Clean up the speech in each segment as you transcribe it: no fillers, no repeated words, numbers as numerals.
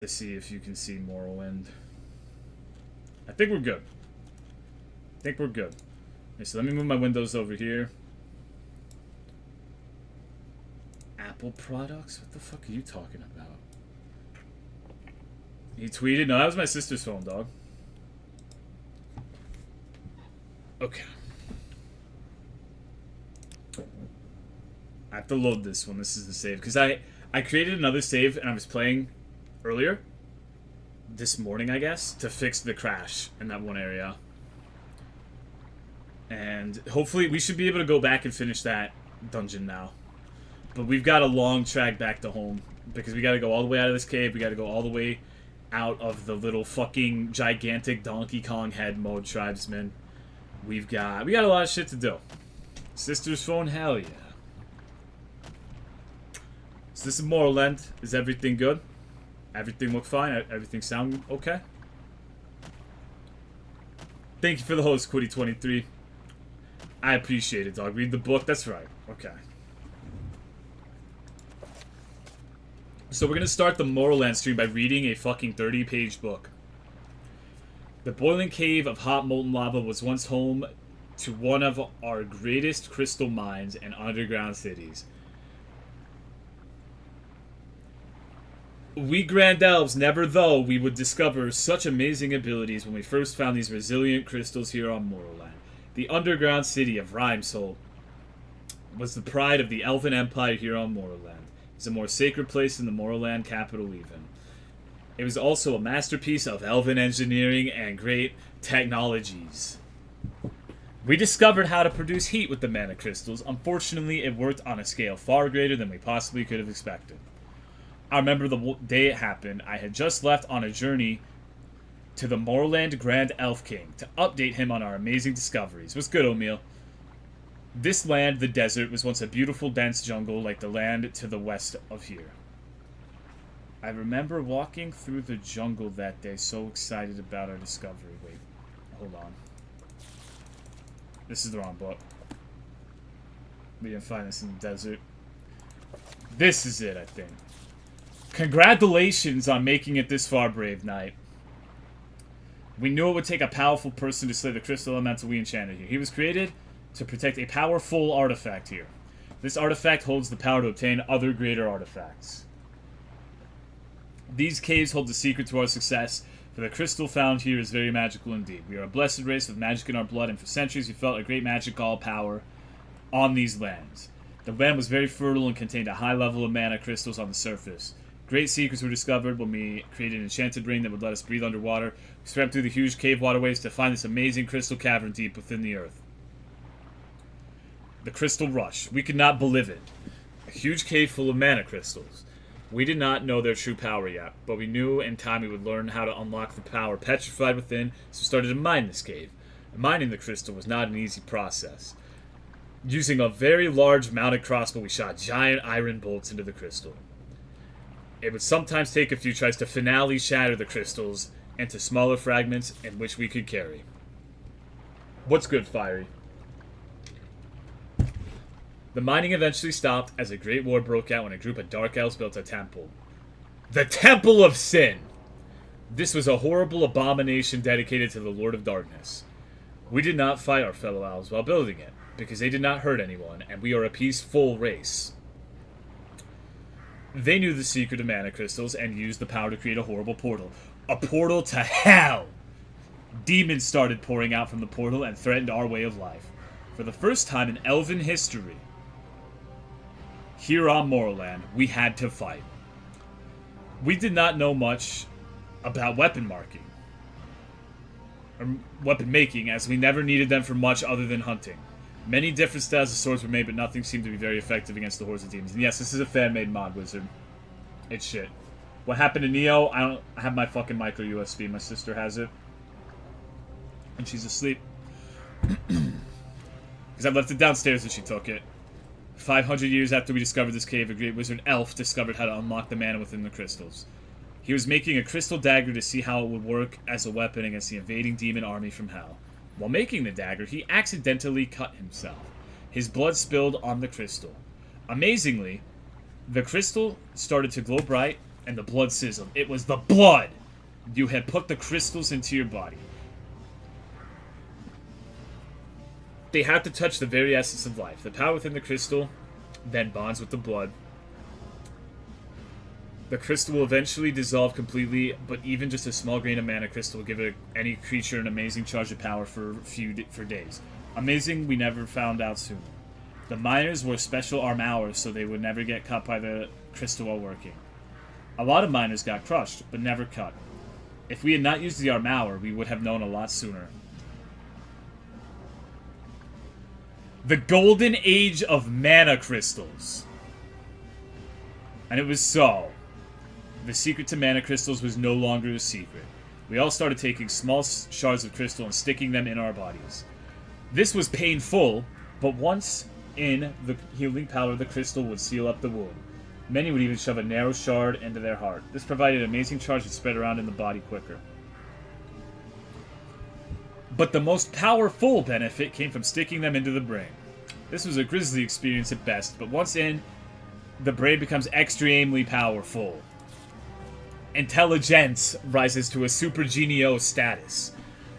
Let's see if you can see Morrowland. I think we're good. Okay, so let me move my windows over here. Apple products? What the fuck are you talking about? He tweeted? No, that was my sister's phone, dog. Okay. I have to load this one. This is the save. Because I created another save and I was playing earlier. This morning, I guess. To fix the crash in that one area. And hopefully we should be able to go back and finish that dungeon now. But we've got a long track back to home. Because we got to go all the way out of this cave. We got to go all the way out of the little fucking gigantic Donkey Kong head mode tribesmen. We got a lot of shit to do. Sister's phone, hell yeah. So this is Morrowland. Is everything good? Everything look fine? Everything sound okay? Thank you for the host, Quiddy23. I appreciate it, dog. Read the book. That's right. Okay. So we're gonna start the Morrowland stream by reading a fucking 30-page book. The boiling cave of hot molten lava was once home to one of our greatest crystal mines and underground cities. We Grand Elves never thought we would discover such amazing abilities when we first found these resilient crystals here on Morrowland. The underground city of Rhymesole was the pride of the Elven Empire here on Morrowland. It's a more sacred place than the Morrowland capital even. It was also a masterpiece of elven engineering and great technologies. We discovered how to produce heat with the mana crystals. Unfortunately, it worked on a scale far greater than we possibly could have expected. I remember the day it happened. I had just left on a journey to the Morrowland Grand Elf King to update him on our amazing discoveries. What's good, O'Meal? This land, the desert, was once a beautiful dense jungle like the land to the west of here. I remember walking through the jungle that day, so excited about our discovery. Wait, hold on. This is the wrong book. We didn't find this in the desert. This is it, I think. Congratulations on making it this far, Brave Knight. We knew it would take a powerful person to slay the crystal elemental we enchanted here. He was created to protect a powerful artifact here. This artifact holds the power to obtain other greater artifacts. These caves hold the secret to our success, for the crystal found here is very magical indeed. We are a blessed race with magic in our blood, and for centuries we felt a great magical power on these lands. The land was very fertile and contained a high level of mana crystals on the surface. Great secrets were discovered when we created an enchanted ring that would let us breathe underwater. We swam through the huge cave waterways to find this amazing crystal cavern deep within the earth. The Crystal Rush. We could not believe it. A huge cave full of mana crystals. We did not know their true power yet, but we knew in time we would learn how to unlock the power petrified within, so we started to mine this cave. Mining the crystal was not an easy process. Using a very large mounted crossbow, we shot giant iron bolts into the crystal. It would sometimes take a few tries to finally shatter the crystals into smaller fragments in which we could carry. What's good, Fiery? The mining eventually stopped as a great war broke out when a group of dark elves built a temple. The Temple of Sin! This was a horrible abomination dedicated to the Lord of Darkness. We did not fight our fellow elves while building it, because they did not hurt anyone, and we are a peaceful race. They knew the secret of mana crystals and used the power to create a horrible portal. A portal to hell! Demons started pouring out from the portal and threatened our way of life. For the first time in elven history, here on Morrowland, we had to fight. We did not know much about weapon marking, or weapon making, as we never needed them for much other than hunting. Many different styles of swords were made, but nothing seemed to be very effective against the hordes of demons. And yes, this is a fan-made mod, Wizard. It's shit. What happened to Neo? I have my fucking micro USB. My sister has it. And she's asleep. Because I left it downstairs and she took it. 500 years after we discovered this cave, a great wizard elf discovered how to unlock the mana within the crystals. He was making a crystal dagger to see how it would work as a weapon against the invading demon army from hell. While making the dagger, he accidentally cut himself. His blood spilled on the crystal. Amazingly, the crystal started to glow bright and the blood sizzled. It was the blood! You had put the crystals into your body. They had to touch the very essence of life. The power within the crystal then bonds with the blood. The crystal will eventually dissolve completely, but even just a small grain of mana crystal will give any creature an amazing charge of power for days. Amazing, we never found out sooner. The miners wore special armor so they would never get cut by the crystal while working. A lot of miners got crushed, but never cut. If we had not used the armor, we would have known a lot sooner. The Golden Age of Mana Crystals. And it was so. The secret to mana crystals was no longer a secret. We all started taking small shards of crystal and sticking them in our bodies. This was painful, but once in, the healing power of the crystal would seal up the wound. Many would even shove a narrow shard into their heart. This provided an amazing charge that spread around in the body quicker. But the most powerful benefit came from sticking them into the brain. This was a grisly experience at best, but once in, the brain becomes extremely powerful. Intelligence rises to a super genio status.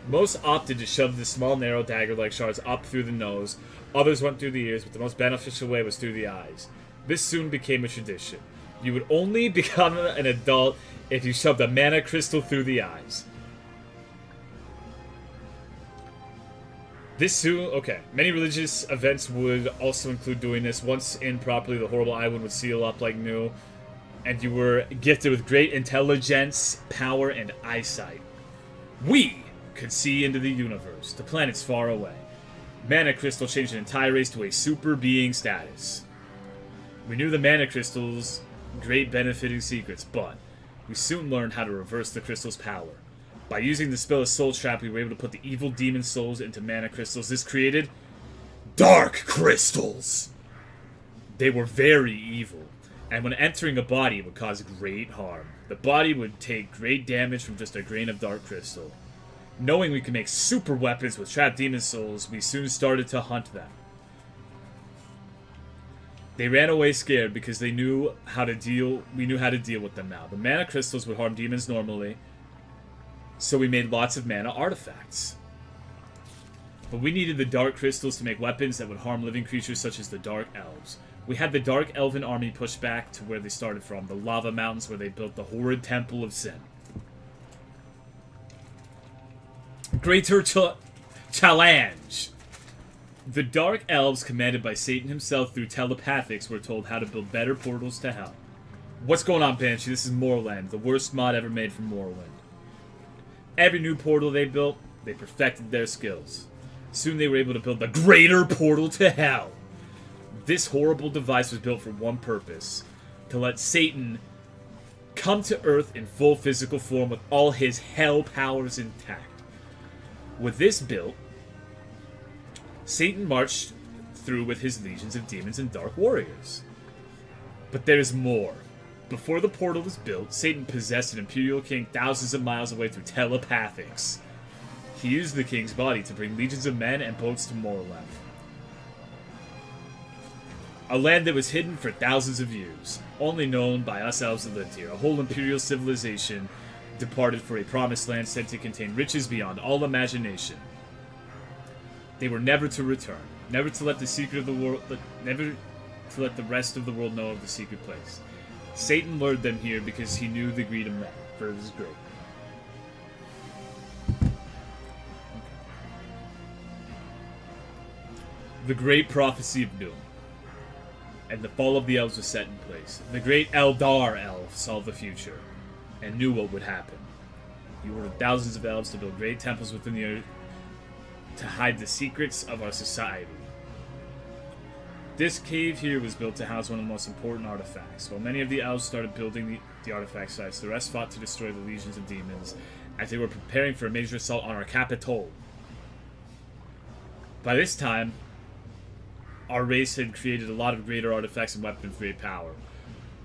Most opted to shove the small, narrow, dagger-like shards up through the nose. Others went through the ears, but the most beneficial way was through the eyes. This soon became a tradition. You would only become an adult if you shoved a mana crystal through the eyes. Many religious events would also include doing this. Once in properly, the horrible eye wound would seal up like new, and you were gifted with great intelligence, power, and eyesight. We could see into the universe, to planets far away. Mana Crystal changed an entire race to a super being status. We knew the Mana Crystal's great benefiting secrets, but we soon learned how to reverse the crystal's power. By using the spell of Soul Trap, we were able to put the evil demon souls into Mana Crystals. This created Dark Crystals! They were very evil, and when entering a body, it would cause great harm. The body would take great damage from just a grain of Dark Crystal. Knowing we could make super weapons with trapped demon souls, we soon started to hunt them. They ran away scared because we knew how to deal with them now. The mana crystals would harm demons normally, so we made lots of mana artifacts. But we needed the dark crystals to make weapons that would harm living creatures such as the dark elves. We had the dark elven army pushed back to where they started from, the lava mountains where they built the horrid temple of sin. Greater challenge. The Dark Elves, commanded by Satan himself through telepathics, were told how to build better portals to hell. What's going on, Banshee? This is Morrowland, the worst mod ever made for Morrowind. Every new portal they built, they perfected their skills. Soon they were able to build the Greater Portal to Hell. This horrible device was built for one purpose: to let Satan come to Earth in full physical form with all his hell powers intact. With this built, Satan marched through with his legions of demons and dark warriors. But there's more. Before the portal was built, Satan possessed an Imperial King thousands of miles away through telepathics. He used the King's body to bring legions of men and boats to Morrowland, a land that was hidden for thousands of years, only known by us elves that lived here. A whole Imperial civilization departed for a promised land said to contain riches beyond all imagination. They were never to return, never to let the secret of the world, never to let the rest of the world know of the secret place. Satan lured them here because he knew the greed of men, for it was great. The Great Prophecy of Doom, and the fall of the elves was set in place. The great Eldar elf saw the future, and knew what would happen. He ordered thousands of elves to build great temples within the earth to hide the secrets of our society. This cave here was built to house one of the most important artifacts. While many of the elves started building the artifact sites, the rest fought to destroy the legions of demons as they were preparing for a major assault on our capital. By this time, our race had created a lot of greater artifacts and weapons of great power.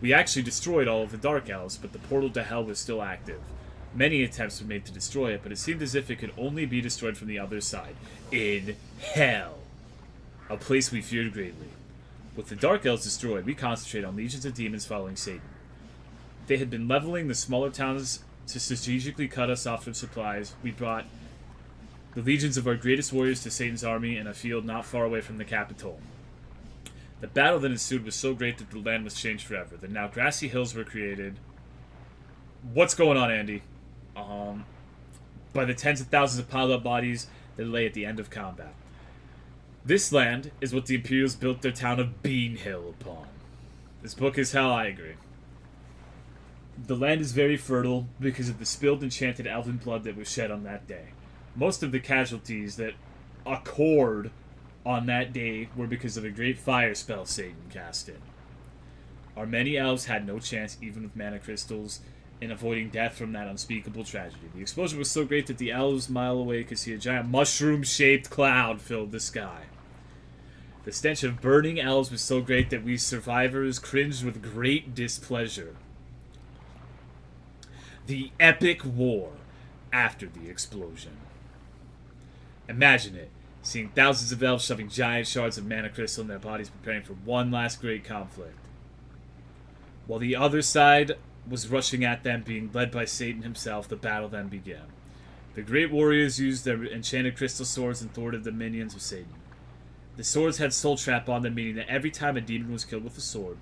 We actually destroyed all of the Dark Elves, but the portal to Hell was still active. Many attempts were made to destroy it, but it seemed as if it could only be destroyed from the other side. In Hell. A place we feared greatly. With the Dark Elves destroyed, we concentrated on legions of demons following Satan. They had been leveling the smaller towns to strategically cut us off from supplies. We brought the legions of our greatest warriors to Satan's army in a field not far away from the capital. The battle that ensued was so great that the land was changed forever. The now grassy hills were created. What's going on, Andy? By the tens of thousands of piled up bodies that lay at the end of combat. This land is what the Imperials built their town of Bean Hill upon. This book is hell, I agree. The land is very fertile because of the spilled enchanted elven blood that was shed on that day. Most of the casualties that occurred on that day were because of a great fire spell Satan cast in. Our many elves had no chance, even with mana crystals, in avoiding death from that unspeakable tragedy. The explosion was so great that the elves a mile away could see a giant mushroom-shaped cloud filled the sky. The stench of burning elves was so great that we survivors cringed with great displeasure. The epic war after the explosion. Imagine it, seeing thousands of elves shoving giant shards of mana crystal in their bodies, preparing for one last great conflict. While the other side was rushing at them, being led by Satan himself, the battle then began. The great warriors used their enchanted crystal swords and thwarted the minions of Satan. The swords had soul trap on them, meaning that every time a demon was killed with a sword.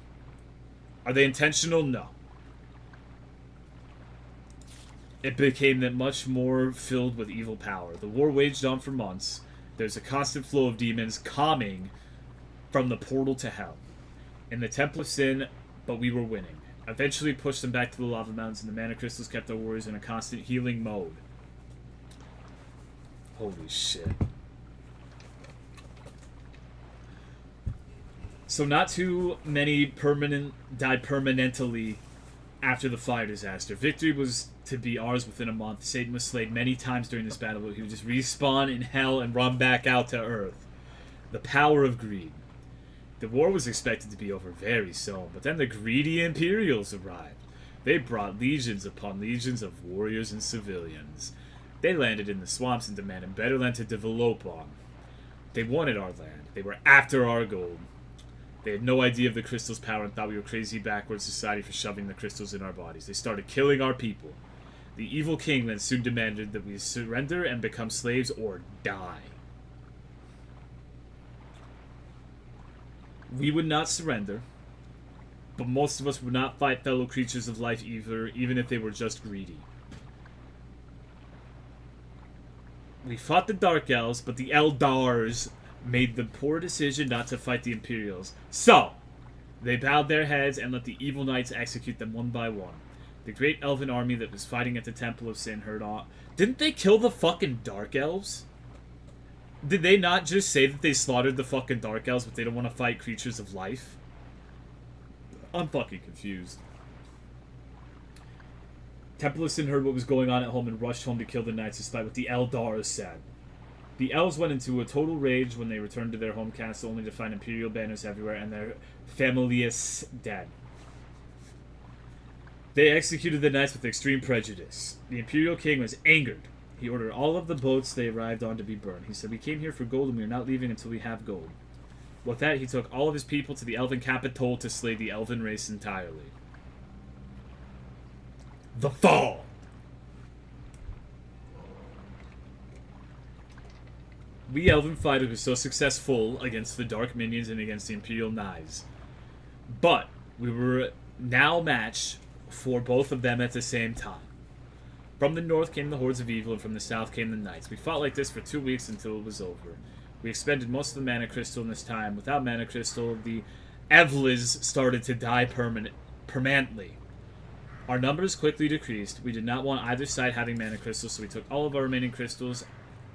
Are they intentional? No. It became that much more filled with evil power. The war waged on for months. There's a constant flow of demons coming from the portal to hell. In the Temple of Sin, but we were winning. Eventually pushed them back to the lava mountains, and the mana crystals kept our warriors in a constant healing mode. Holy shit. So not too many died permanently after the fire disaster. Victory was to be ours within a month. Satan was slain many times during this battle, but he would just respawn in hell and run back out to Earth. The power of greed. The war was expected to be over very soon, but then the greedy Imperials arrived. They brought legions upon legions of warriors and civilians. They landed in the swamps and demanded better land to develop on. They wanted our land. They were after our gold. They had no idea of the crystal's power and thought we were crazy backward society for shoving the crystals in our bodies. They started killing our people. The evil king then soon demanded that we surrender and become slaves or die. We would not surrender, but most of us would not fight fellow creatures of life either, even if they were just greedy. We fought the Dark Elves, but the Eldars made the poor decision not to fight the Imperials. So, they bowed their heads and let the evil knights execute them one by one. The great elven army that was fighting at the Temple of Sin heard on. Didn't they kill the fucking Dark Elves? Did they not just say that they slaughtered the fucking Dark Elves, but they don't want to fight creatures of life? I'm fucking confused. Temple of Sin heard what was going on at home and rushed home to kill the knights despite what the Eldars said. The elves went into a total rage when they returned to their home castle, only to find Imperial banners everywhere and their familias dead. They executed the knights with extreme prejudice. The Imperial king was angered. He ordered all of the boats they arrived on to be burned. He said, "We came here for gold and we are not leaving until we have gold." With that, he took all of his people to the elven capital to slay the elven race entirely. The Fall! We elven fighters were so successful against the dark minions and against the Imperial knights. But we were now matched for both of them at the same time. From the north came the hordes of evil, and from the south came the knights. We fought like this for 2 weeks until it was over. We expended most of the mana crystal in this time. Without mana crystal, the Evlas started to die permanently. Our numbers quickly decreased. We did not want either side having mana crystals, so we took all of our remaining crystals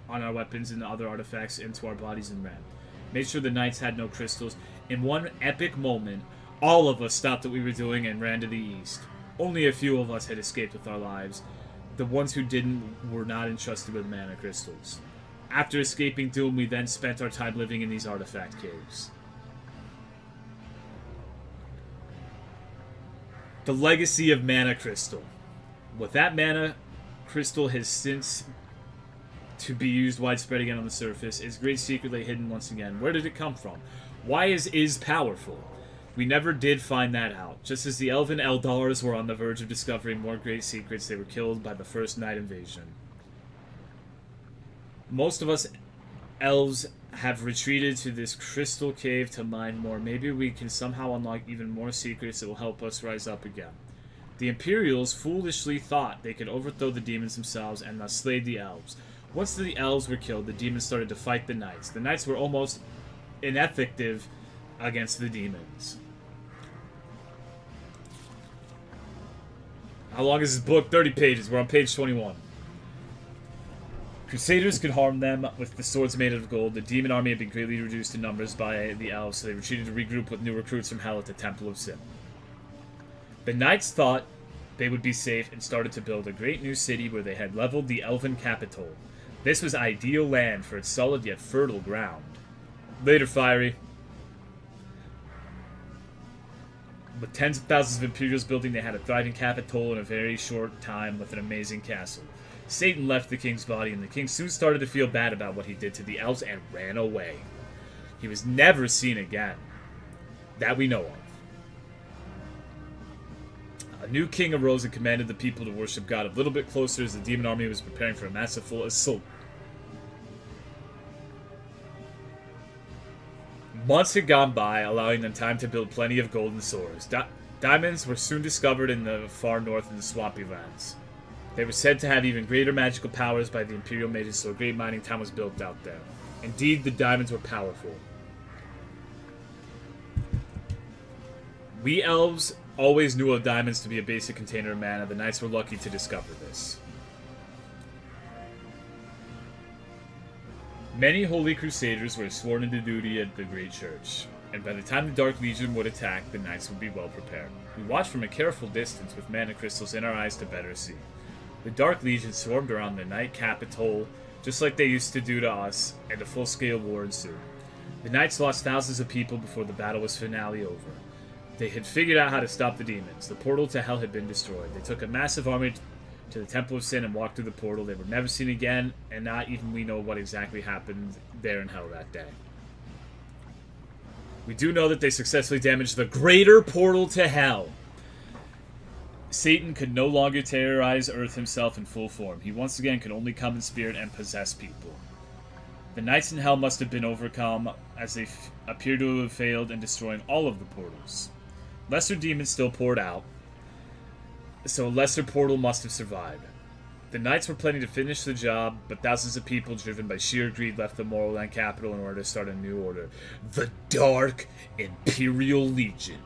on our weapons and other artifacts into our bodies and ran. Made sure the knights had no crystals. In one epic moment, all of us stopped what we were doing and ran to the east. Only a few of us had escaped with our lives. The ones who didn't were not entrusted with mana crystals. After escaping doom, we then spent our time living in these artifact caves. The legacy of mana crystal. With that mana crystal has since to be used widespread again on the surface, its great secret lay hidden once again. Where did it come from? Why is powerful? We never did find that out. Just as the elven Eldars were on the verge of discovering more great secrets, they were killed by the first night invasion. Most of us elves have retreated to this crystal cave to mine more. Maybe we can somehow unlock even more secrets that will help us rise up again. The Imperials foolishly thought they could overthrow the demons themselves and thus slay the elves. Once the elves were killed, the demons started to fight the knights. The knights were almost ineffective against the demons. How long is this book? 30 pages. We're on page 21. Crusaders could harm them with the swords made out of gold. The demon army had been greatly reduced in numbers by the elves, so they retreated to regroup with new recruits from hell at the Temple of Sin. The knights thought they would be safe and started to build a great new city where they had leveled the elven capital. This was ideal land for its solid yet fertile ground. Later, Fiery. With tens of thousands of Imperials building, they had a thriving capital in a very short time with an amazing castle. Satan left the king's body, and the king soon started to feel bad about what he did to the elves and ran away. He was never seen again, that we know of. A new king arose and commanded the people to worship God a little bit closer as the demon army was preparing for a massive full assault. Months had gone by, allowing them time to build plenty of golden swords. Diamonds were soon discovered in the far north in the swampy lands. They were said to have even greater magical powers by the Imperial mages, so a great mining town was built out there. Indeed, the diamonds were powerful. We elves always knew of diamonds to be a basic container of mana. The knights were lucky to discover this. Many holy crusaders were sworn into duty at the Great Church, and by the time the Dark Legion would attack, the knights would be well prepared. We watched from a careful distance with mana crystals in our eyes to better see. The Dark Legion swarmed around the Knight Capital, just like they used to do to us, and a full-scale war ensued. The Knights lost thousands of people before the battle was finally over. They had figured out how to stop the demons. The portal to hell had been destroyed. They took a massive army to the Temple of Sin and walked through the portal. They were never seen again, and not even we know what exactly happened there in hell that day. We do know that they successfully damaged the greater portal to hell. Satan could no longer terrorize Earth himself in full form. He once again could only come in spirit and possess people. The knights in hell must have been overcome, as they appear to have failed in destroying all of the portals. Lesser demons still poured out, so a lesser portal must have survived. The knights were planning to finish the job, but thousands of people driven by sheer greed left the Morrowland capital in order to start a new order. The Dark Imperial Legion.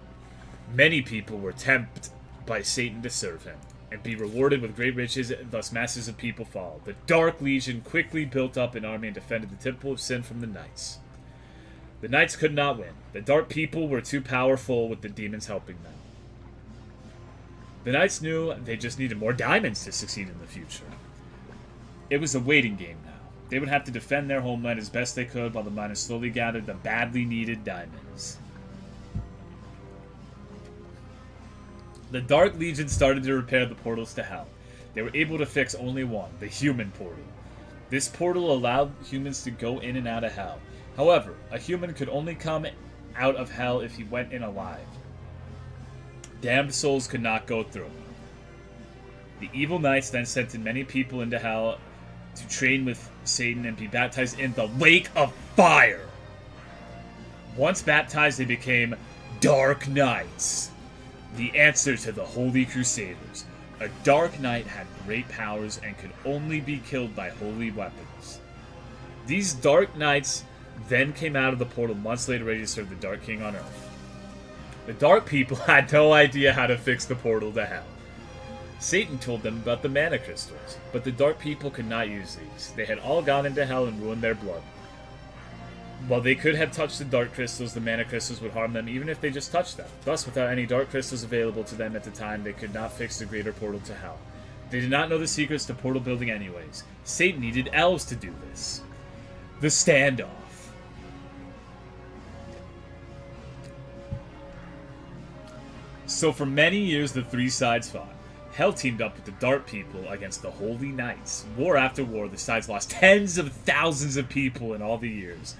Many people were tempted by Satan to serve him, and be rewarded with great riches, thus masses of people followed. The Dark Legion quickly built up an army and defended the Temple of Sin from the Knights. The Knights could not win. The Dark people were too powerful with the demons helping them. The Knights knew they just needed more diamonds to succeed in the future. It was a waiting game now. They would have to defend their homeland as best they could while the miners slowly gathered the badly needed diamonds. The Dark Legion started to repair the portals to hell. They were able to fix only one, the human portal. This portal allowed humans to go in and out of hell. However, a human could only come out of hell if he went in alive. Damned souls could not go through. The evil knights then sent in many people into hell to train with Satan and be baptized in the lake of fire. Once baptized, they became Dark Knights. The answer to the Holy Crusaders. A Dark Knight had great powers and could only be killed by holy weapons. These Dark Knights then came out of the portal months later ready to serve the Dark King on Earth. The Dark people had no idea how to fix the portal to hell. Satan told them about the mana crystals, but the Dark people could not use these. They had all gone into hell and ruined their blood. While they could have touched the Dark crystals, the mana crystals would harm them even if they just touched them. Thus, without any Dark crystals available to them at the time, they could not fix the greater portal to hell. They did not know the secrets to portal building anyways. Satan needed elves to do this. The standoff. So for many years, the three sides fought. Hell teamed up with the Dark people against the Holy Knights. War after war, the sides lost tens of thousands of people in all the years.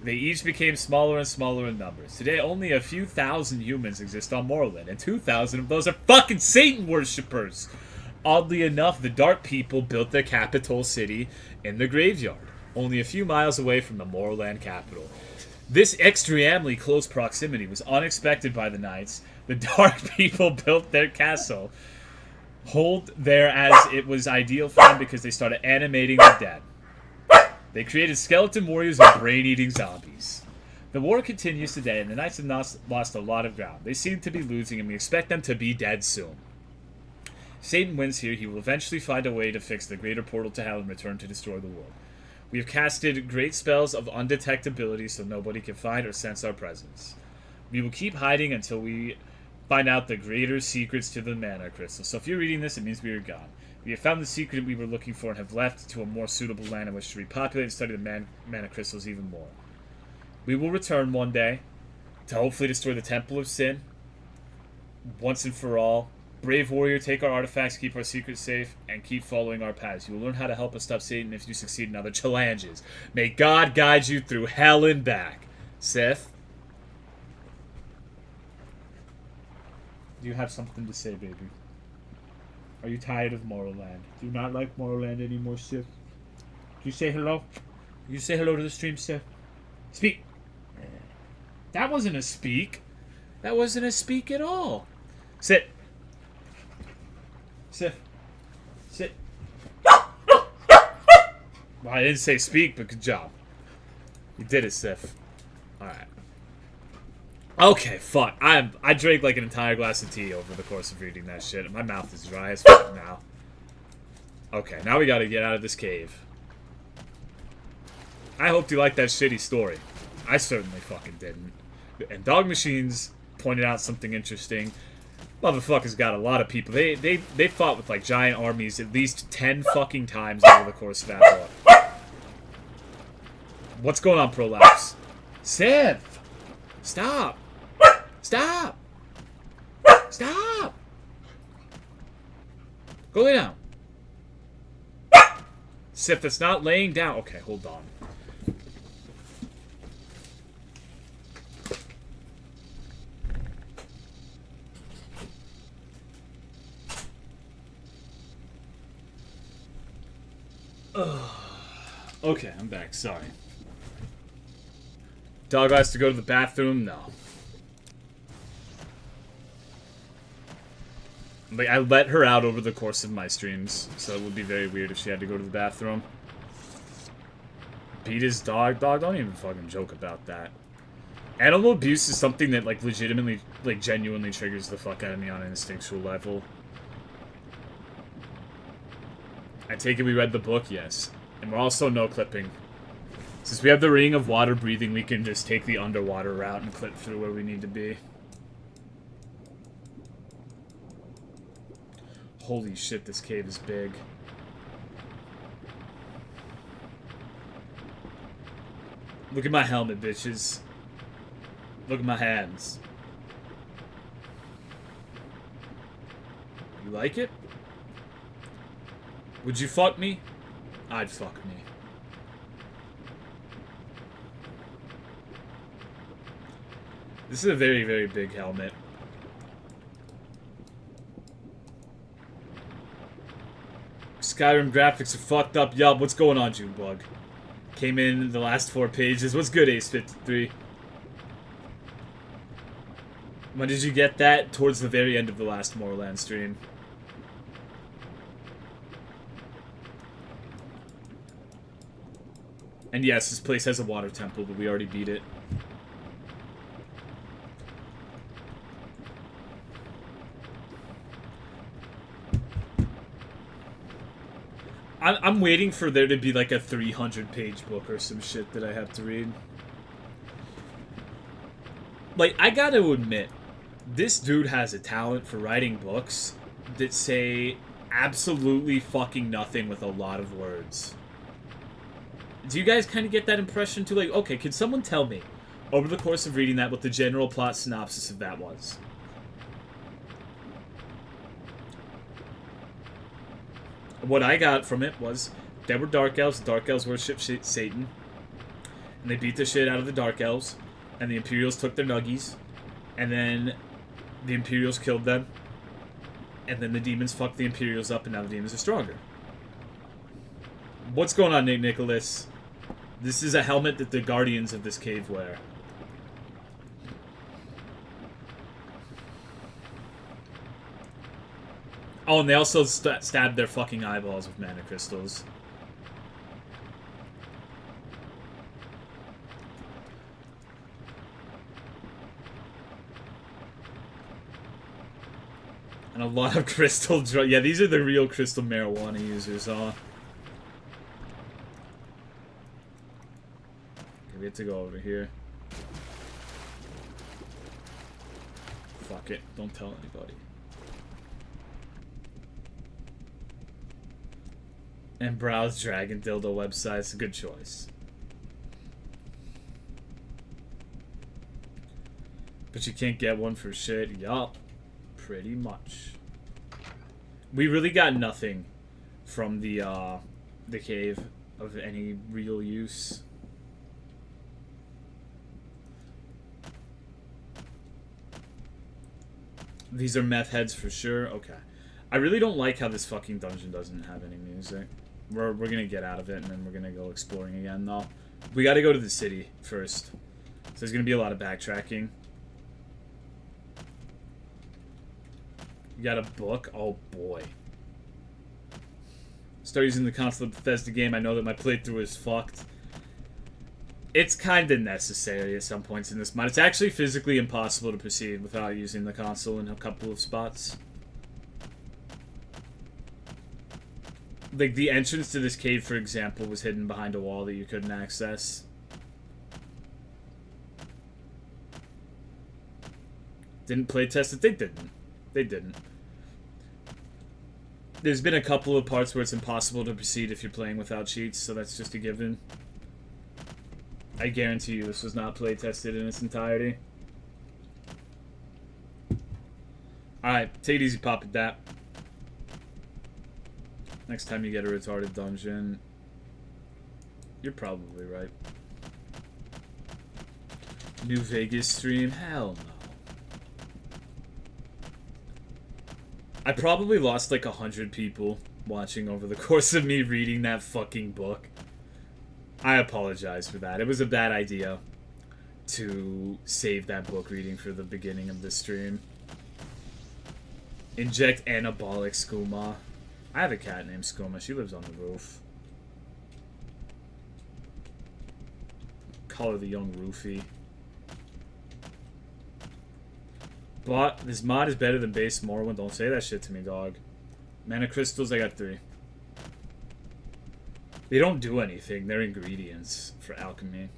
They each became smaller and smaller in numbers. Today, only a few thousand humans exist on Morrowland, and 2,000 of those are fucking Satan worshippers. Oddly enough, the Dark People built their capital city in the graveyard, only a few miles away from the Morrowland capital. This extremely close proximity was unexpected by the Knights. The Dark People built their castle hold there as it was ideal for them because they started animating the dead. They created skeleton warriors and brain-eating zombies. The war continues today, and the Knights have lost a lot of ground. They seem to be losing, and we expect them to be dead soon. Satan wins here. He will eventually find a way to fix the greater portal to hell and return to destroy the world. We have casted great spells of undetectability so nobody can find or sense our presence. We will keep hiding until we find out the greater secrets to the mana crystal. So if you're reading this, it means we are gone. We have found the secret we were looking for and have left to a more suitable land in which to repopulate and study the mana crystals even more. We will return one day to hopefully destroy the Temple of Sin once and for all. Brave warrior, take our artifacts, keep our secrets safe, and keep following our paths. You will learn how to help us stop Satan if you succeed in other challenges. May God guide you through hell and back. Sith? Do you have something to say, baby? Are you tired of Morrowland? Do you not like Morrowland anymore, Sith? Do you say hello? You say hello to the stream, Sith? Speak! That wasn't a speak. That wasn't a speak at all. Sit. Sit. Sit. Well, I didn't say speak, but good job. You did it, Sif. Alright. Okay, fuck. I drank like an entire glass of tea over the course of reading that shit. My mouth is dry as fuck now. Okay, now we gotta get out of this cave. I hope you liked that shitty story. I certainly fucking didn't. And Dog Machines pointed out something interesting. Motherfuckers got a lot of people. They fought with like giant armies at least 10 fucking times over the course of that war. What's going on, Prolapse? Sith! Stop! Stop! Stop! Go lay down. Sith, that's not laying down. Okay, hold on. Okay, I'm back. Sorry. Dog has to go to the bathroom? No. Like, I let her out over the course of my streams, so it would be very weird if she had to go to the bathroom. Beat his dog? Dog, don't even fucking joke about that. Animal abuse is something that, like, legitimately, like, genuinely triggers the fuck out of me on an instinctual level. I take it we read the book, yes. And we're also no-clipping. Since we have the Ring of Water Breathing, we can just take the underwater route and clip through where we need to be. Holy shit, this cave is big. Look at my helmet, bitches. Look at my hands. You like it? Would you fuck me? I'd fuck me. This is a very, very big helmet. Skyrim graphics are fucked up. Yup, what's going on, Junebug? Came in the last 4 pages. What's good, Ace53? When did you get that? Towards the very end of the last Morrowland stream. And yes, this place has a water temple, but we already beat it. I'm waiting for there to be like a 300-page book or some shit that I have to read. Like, I gotta admit, this dude has a talent for writing books that say absolutely fucking nothing with a lot of words. Do you guys kind of get that impression too? Like, okay, can someone tell me, over the course of reading that, what the general plot synopsis of that was? What I got from it was, there were Dark Elves worship Satan, And they beat the shit out of the Dark Elves. And the Imperials took their nuggies. And then the Imperials killed them. And then the demons fucked the Imperials up, and now the demons are stronger. What's going on, Nick Nicholas? This is a helmet that the guardians of this cave wear. Oh, and they also stabbed their fucking eyeballs with mana crystals. And a lot of crystal drug. Yeah, these are the real crystal marijuana users, huh? Okay, we have to go over here. Fuck it. Don't tell anybody. And browse Dragon Dildo website. It's a good choice. But you can't get one for shit. Yup. Pretty much. We really got nothing from the cave of any real use. These are meth heads for sure. Okay. I really don't like how this fucking dungeon doesn't have any music. We're gonna get out of it and then we're gonna go exploring again though. We gotta go to the city first. So there's gonna be a lot of backtracking. You got a book? Oh boy. Start using the console of Bethesda game. I know that my playthrough is fucked. It's kinda necessary at some points in this mod. It's actually physically impossible to proceed without using the console in a couple of spots. Like, the entrance to this cave, for example, was hidden behind a wall that you couldn't access. Didn't playtest it? They didn't. They didn't. There's been a couple of parts where it's impossible to proceed if you're playing without cheats, so that's just a given. I guarantee you this was not playtested in its entirety. Alright, take it easy, Papa Dap. Next time you get a retarded dungeon, you're probably right. New Vegas stream? Hell no. I probably lost like 100 people watching over the course of me reading that fucking book. I apologize for that. It was a bad idea to save that book reading for the beginning of the stream. Inject anabolic skooma. I have a cat named Skooma. She lives on the roof. Call her the young roofie. But this mod is better than base Morrowind. Don't say that shit to me, dog. Mana crystals, I got 3. They don't do anything. They're ingredients for alchemy.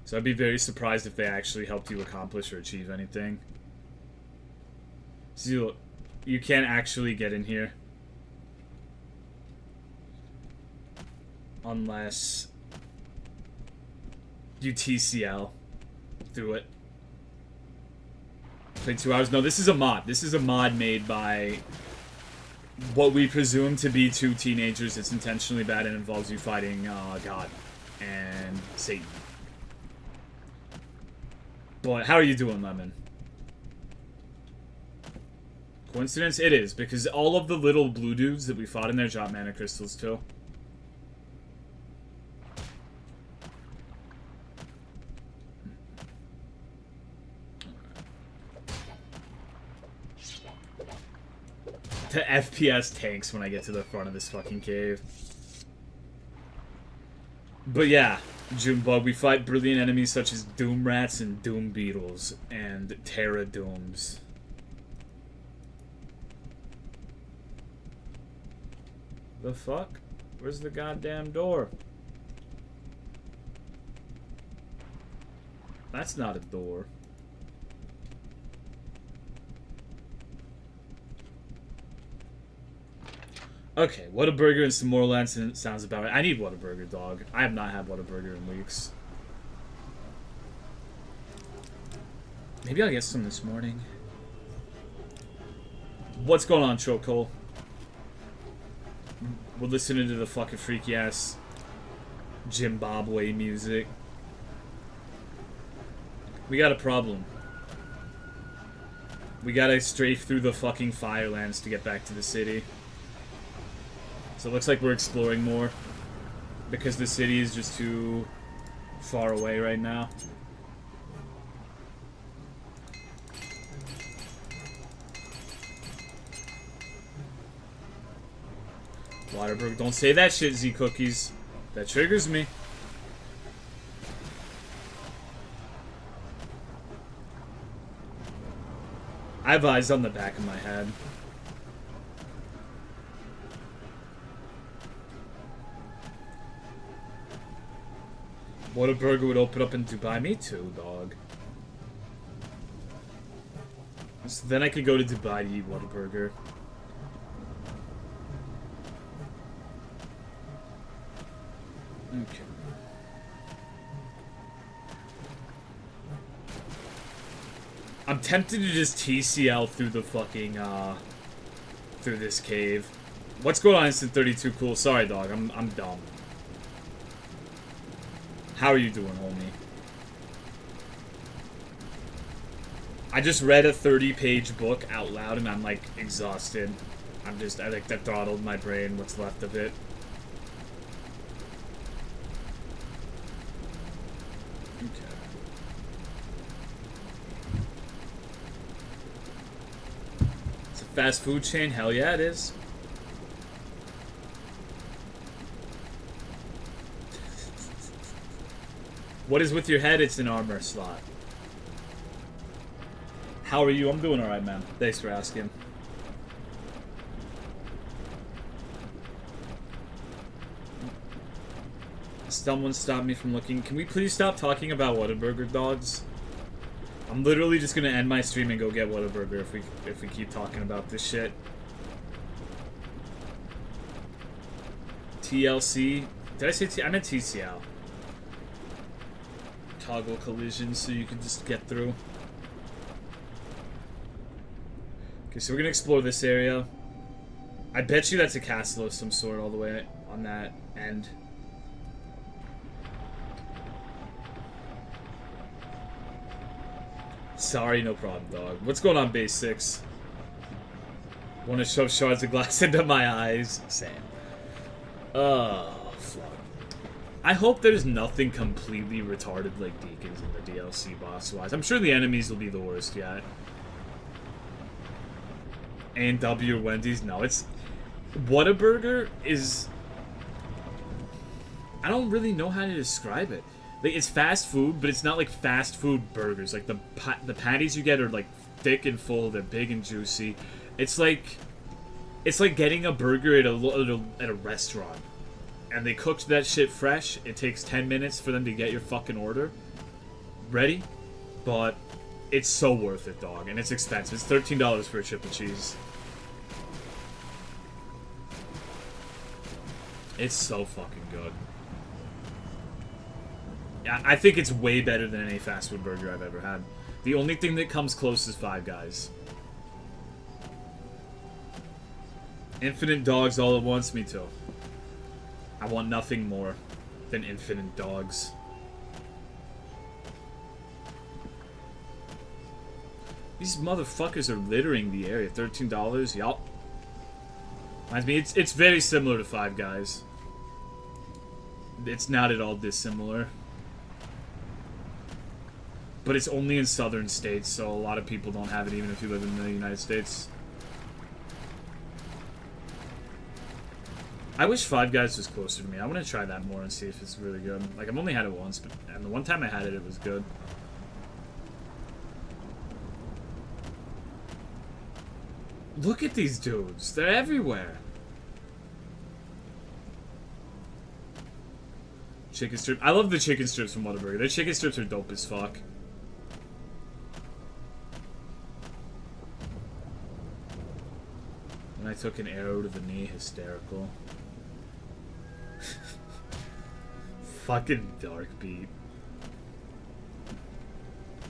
So I'd be very surprised if they actually helped you accomplish or achieve anything. So you can't actually get in here. Unless you TCL through it. Played 2 hours. No, this is a mod. This is a mod made by what we presume to be 2 teenagers. It's intentionally bad and involves you fighting God and Satan. But how are you doing, Lemon? Coincidence? It is, because all of the little blue dudes that we fought in there drop mana crystals too. The FPS tanks when I get to the front of this fucking cave. But yeah, Junebug, we fight brilliant enemies such as Doom Rats and Doom Beetles and Terra Dooms. The fuck? Where's the goddamn door? That's not a door. Okay, Whataburger and some Morrowland sounds about right. I need Whataburger, dog. I have not had Whataburger in weeks. Maybe I'll get some this morning. What's going on, Chokehold? We're listening to the fucking freaky ass Zimbabwe music. We got a problem. We gotta strafe through the fucking Firelands to get back to the city. So it looks like we're exploring more. Because the city is just too far away right now. Waterberg, don't say that shit, Z Cookies. That triggers me. I have eyes on the back of my head. Whataburger would open up in Dubai. Me too, dog. So then I could go to Dubai to eat Whataburger. Okay. I'm tempted to just TCL through the fucking, through this cave. What's going on, Instant 32 Cool? Sorry, dog. I'm dumb. How are you doing, homie? I just read a 30-page book out loud and I'm, like, exhausted. I think that throttled my brain, what's left of it. Okay. It's a fast food chain? Hell yeah, it is. What is with your head? It's an armor slot. How are you? I'm doing alright, man. Thanks for asking. Someone stopped me from looking. Can we please stop talking about Whataburger, dogs? I'm literally just gonna end my stream and go get Whataburger if we keep talking about this shit. TLC? Did I say T? I meant TCL. Toggle collision so you can just get through. Okay, so we're gonna explore this area. I bet you that's a castle of some sort all the way on that end. Sorry, no problem, dog. What's going on, base 6? Want to shove shards of glass into my eyes? Same. Oh, fuck. I hope there's nothing completely retarded like Deacons in the DLC boss-wise. I'm sure the enemies will be the worst yet. A&W or Wendy's? No, it's... Whataburger is... I don't really know how to describe it. Like, it's fast food, but it's not like fast food burgers. Like, the patties you get are, like, thick and full. They're big and juicy. It's like getting a burger at a restaurant. And they cooked that shit fresh. It takes 10 minutes for them to get your fucking order ready. But it's so worth it, dog. And it's expensive. It's $13 for a chip of cheese. It's so fucking good. Yeah, I think it's way better than any fast food burger I've ever had. The only thing that comes close is Five Guys. Infinite dogs all at once, me too. I want nothing more than infinite dogs. These motherfuckers are littering the area. $13, yup. Reminds me, it's very similar to Five Guys. It's not at all dissimilar. But it's only in southern states, so a lot of people don't have it even if you live in the United States. I wish Five Guys was closer to me. I want to try that more and see if it's really good. Like, I've only had it once, but and the one time I had it, it was good. Look at these dudes. They're everywhere. Chicken strip. I love the chicken strips from Whataburger. Their chicken strips are dope as fuck. And I took an arrow to the knee. Hysterical. Fucking dark beat.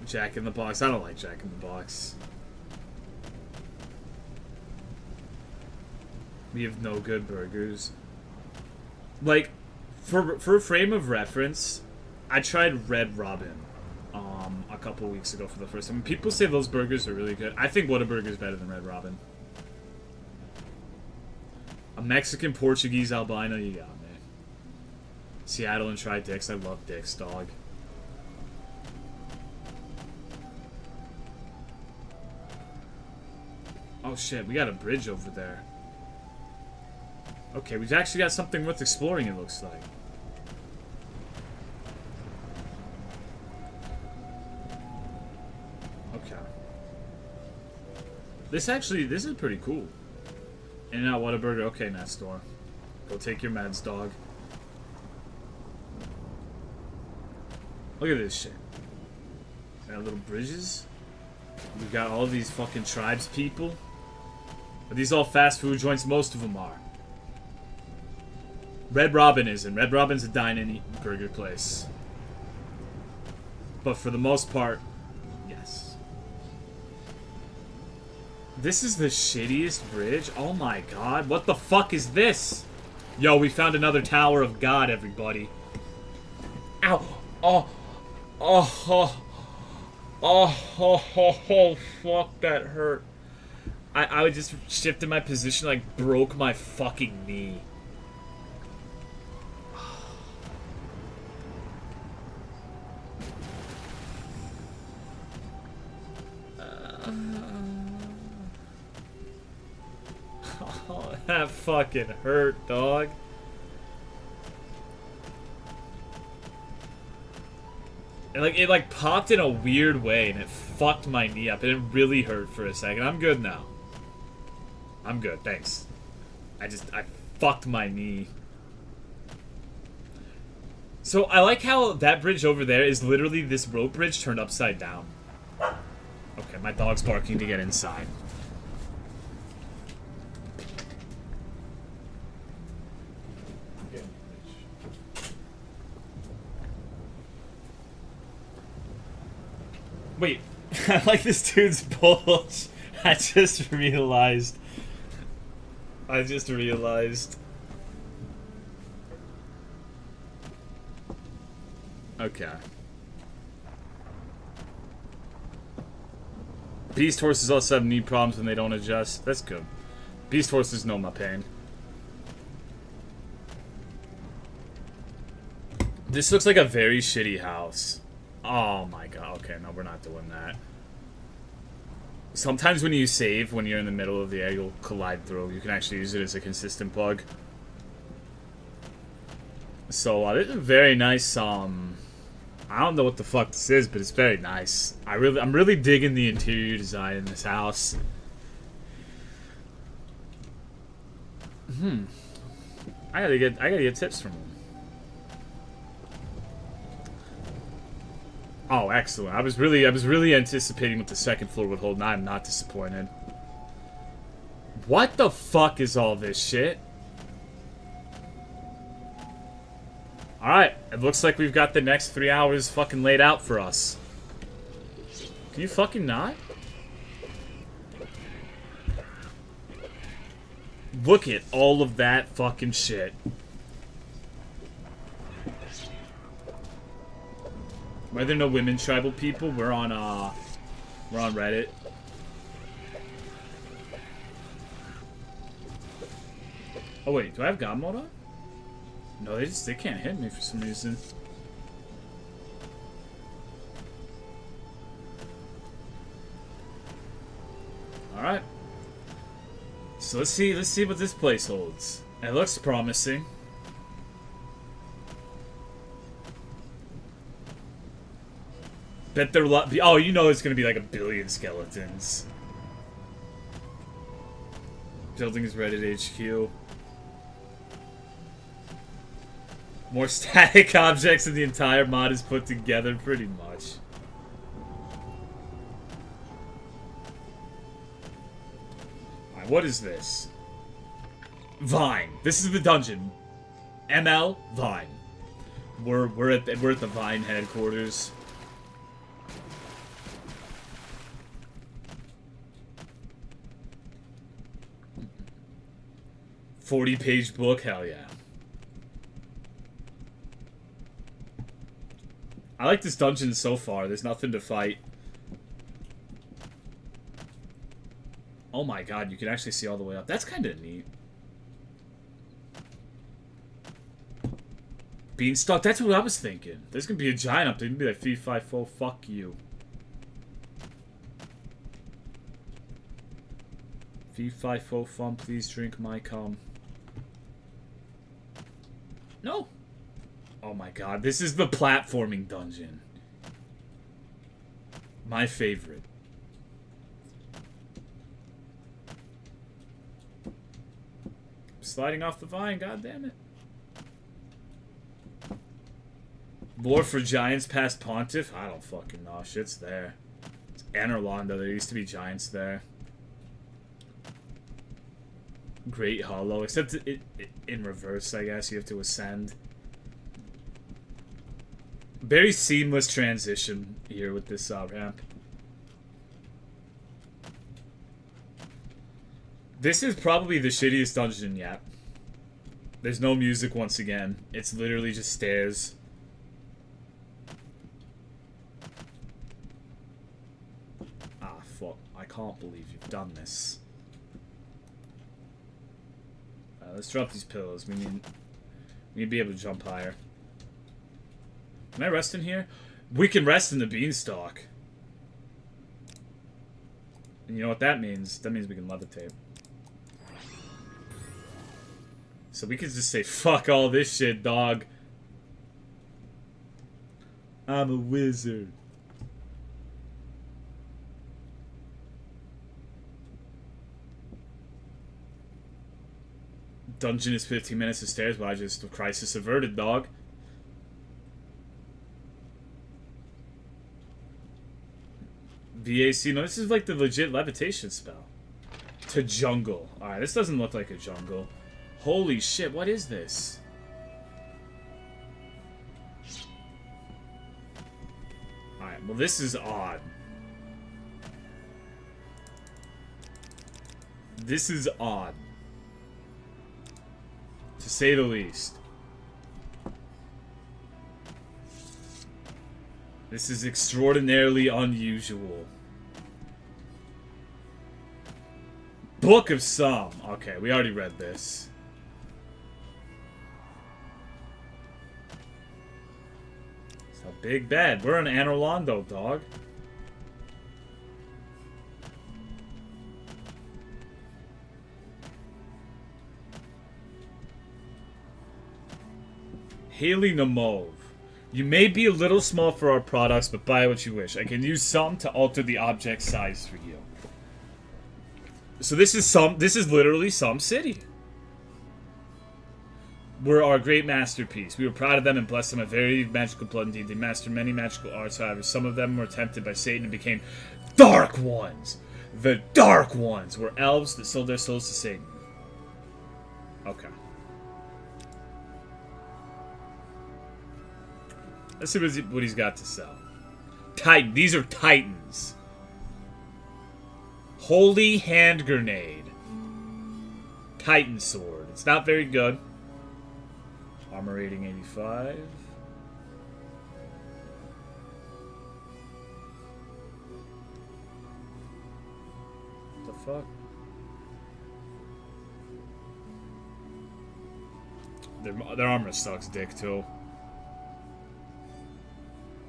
Jack in the Box. I don't like Jack in the Box. We have no good burgers. Like, For a frame of reference, I tried Red Robin a couple weeks ago for the first time. People say those burgers are really good. I think Whataburger is better than Red Robin. A Mexican, Portuguese, albino, you got me. Seattle and try Dick's. I love Dick's, dog. Oh shit, we got a bridge over there. Okay, we've actually got something worth exploring, it looks like. Okay. This is pretty cool. In-N-Out Whataburger. Okay, Nestor. Go take your meds, dog. Look at this shit. Got little bridges. We've got all these fucking tribes people. Are these all fast food joints? Most of them are. Red Robin isn't. Red Robin's a dine-in burger place. But for the most part, yes. This is the shittiest bridge? Oh my god. What the fuck is this? Yo, we found another Tower of God, everybody. Ow. Oh. Oh. Oh. Oh. Oh. Oh. Oh. Fuck, that hurt. I just shifted my position, like, broke my fucking knee. Oh, that fucking hurt, dog. And it like popped in a weird way, and it fucked my knee up, and it really hurt for a second. I'm good now. I'm good, thanks. I fucked my knee. So I like how that bridge over there is literally this rope bridge turned upside down. Okay, my dog's barking to get inside. Wait, I like this dude's bulge. I just realized. Okay. Beast horses also have knee problems when they don't adjust. That's good. Beast horses know my pain. This looks like a very shitty house. Oh my god. Okay, no, we're not doing that. Sometimes when you save, when you're in the middle of the air, you'll collide through. You can actually use it as a consistent plug. So, this is very nice, I don't know what the fuck this is, but it's very nice. I'm really digging the interior design in this house. I gotta get tips from him. Oh, excellent. I was really anticipating what the second floor would hold, and I'm not disappointed. What the fuck is all this shit? Alright, it looks like we've got the next 3 hours fucking laid out for us. Can you fucking not? Look at all of that fucking shit. Why are there no women tribal people? We're on Reddit. Oh wait, do I have God mode on? No, they can't hit me for some reason. Alright. So let's see what this place holds. It looks promising. Bet there oh, you know it's gonna be like 1 billion skeletons. Building is Reddit HQ. More static objects than the entire mod is put together, pretty much. Alright, what is this? Vine. This is the dungeon. ML Vine. We're at the Vine headquarters. $40-page book, hell yeah. I like this dungeon so far. There's nothing to fight. Oh my god, you can actually see all the way up. That's kind of neat. Beanstalk, that's what I was thinking. There's gonna be a giant up there. It's gonna be like 354, fuck you. 354 fun, please drink my cum. No. Oh my god, this is the platforming dungeon. My favorite. Sliding off the vine, god damn it. Lore for giants past Pontiff? I don't fucking know. Shit's there. It's Anorlanda. There used to be giants there. Great Hollow. Except in reverse, I guess. You have to ascend. Very seamless transition here with this ramp. This is probably the shittiest dungeon yet. There's no music once again. It's literally just stairs. Ah, fuck. I can't believe you've done this. Let's drop these pillows. We need to be able to jump higher. Can I rest in here? We can rest in the beanstalk. And you know what that means? That means we can levitate. So we could just say, fuck all this shit, dog. I'm a wizard. Dungeon is 15 minutes of stairs, but I just crisis averted, dog. VAC, no, this is like the legit levitation spell. To jungle. Alright, this doesn't look like a jungle. Holy shit, what is this? Alright, well this is odd. This is odd. To say the least. This is extraordinarily unusual. Book of Psalm. Okay, we already read this. It's a big bed. We're in Anorlando, dog. Haley Namov. You may be a little small for our products, but buy what you wish. I can use some to alter the object size for you. So this is literally some city. Were our great masterpiece. We were proud of them and blessed them with very magical blood indeed. They mastered many magical arts, however. Some of them were tempted by Satan and became Dark Ones. The Dark Ones were elves that sold their souls to Satan. Okay. Let's see what he's got to sell. Titan. These are Titans. Holy Hand Grenade. Titan Sword. It's not very good. Armor rating 85. What the fuck? Their armor sucks dick too.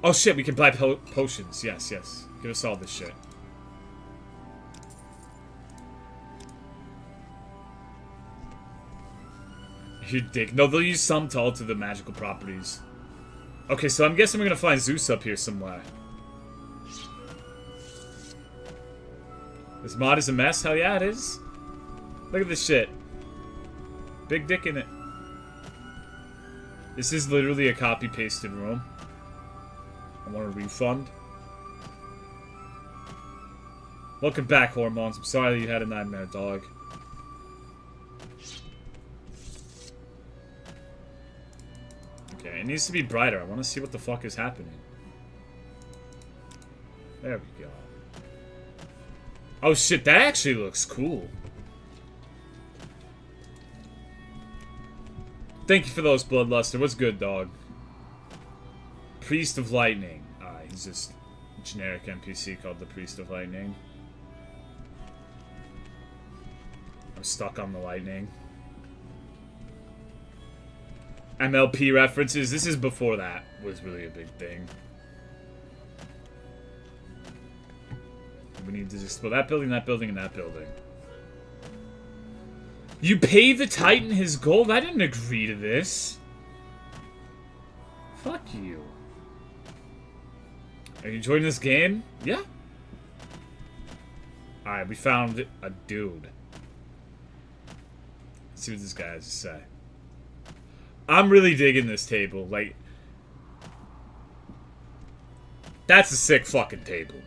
Oh shit, we can buy potions. Yes, yes. Give us all this shit. You dick. No, they'll use some to alter the magical properties. Okay, so I'm guessing we're gonna find Zeus up here somewhere. This mod is a mess? Hell yeah, it is. Look at this shit. Big dick in it. This is literally a copy-pasted room. I want a refund. Welcome back, Hormones. I'm sorry that you had a nightmare, dog. Okay, it needs to be brighter. I want to see what the fuck is happening. There we go. Oh shit, that actually looks cool. Thank you for those, Bloodluster. What's good, dog? Priest of Lightning. He's just a generic NPC called the Priest of Lightning. I'm stuck on the lightning. MLP references. This is before that was really a big thing. We need to just explore that building, and that building. You pay the Titan his gold? I didn't agree to this. Fuck you. Are you enjoying this game? Yeah. Alright, we found a dude. Let's see what this guy has to say. I'm really digging this table. Like, that's a sick fucking table.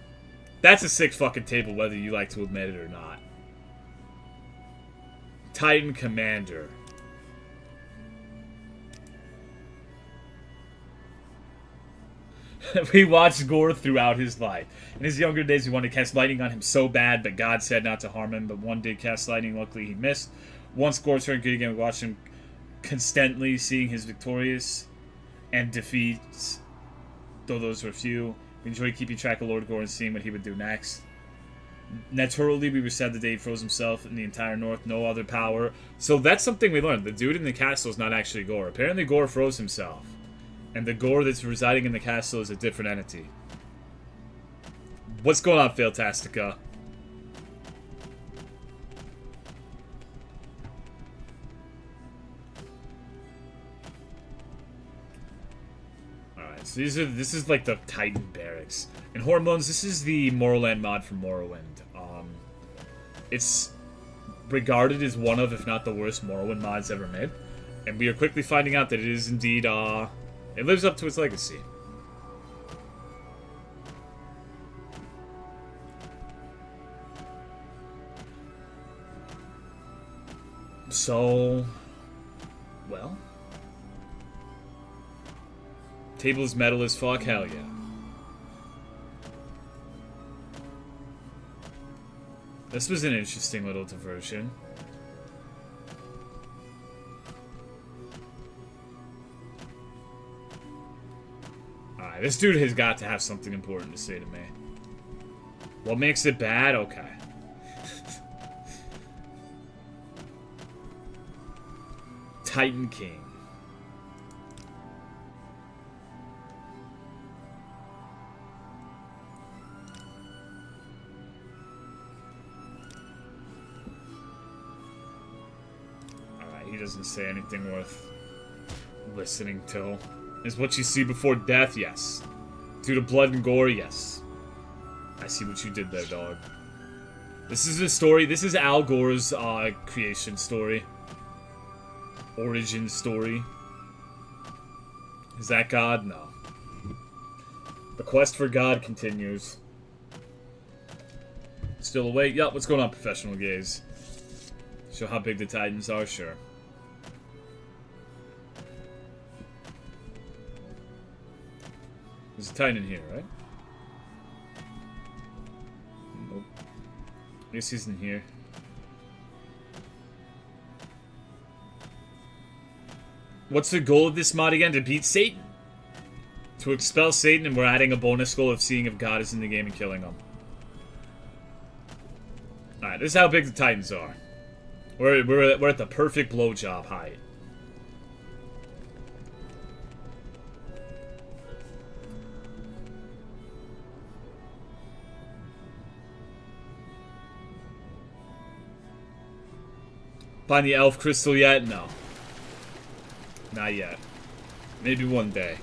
That's a sick fucking table, whether you like to admit it or not. Titan Commander. We watched Gore throughout his life. In his younger days, we wanted to cast lightning on him so bad, but God said not to harm him. But one did cast lightning. Luckily, he missed. Once Gore turned good again, we watched him constantly, seeing his victorious and defeats, though those were few. We enjoyed keeping track of Lord Gore and seeing what he would do next. Naturally, we were sad the day he froze himself in the entire north. No other power. So that's something we learned. The dude in the castle is not actually Gore. Apparently, Gore froze himself. And the Gore that's residing in the castle is a different entity. What's going on, Failtastica? Alright, so this is like the Titan barracks. In Hormones, this is the Morrowland mod from Morrowind. It's regarded as one of, if not the worst, Morrowind mods ever made. And we are quickly finding out that it is indeed, it lives up to its legacy. So, well, table is metal as fuck, hell yeah. This was an interesting little diversion. Alright, this dude has got to have something important to say to me. What makes it bad? Okay. Titan King. Alright, he doesn't say anything worth listening to. Is what you see before death? Yes. Due to blood and gore? Yes. I see what you did there, dog. This is a story. This is Al Gore's creation story. Origin story. Is that God? No. The quest for God continues. Still awake? Yup, what's going on, professional gaze? Show how big the Titans are? Sure. There's a Titan in here, right? Nope. I guess he's in here. What's the goal of this mod again? To beat Satan. To expel Satan, and we're adding a bonus goal of seeing if God is in the game and killing him. Alright, this is how big the Titans are. We're at the perfect blowjob height. Find the elf crystal yet? No. Not yet. Maybe one day.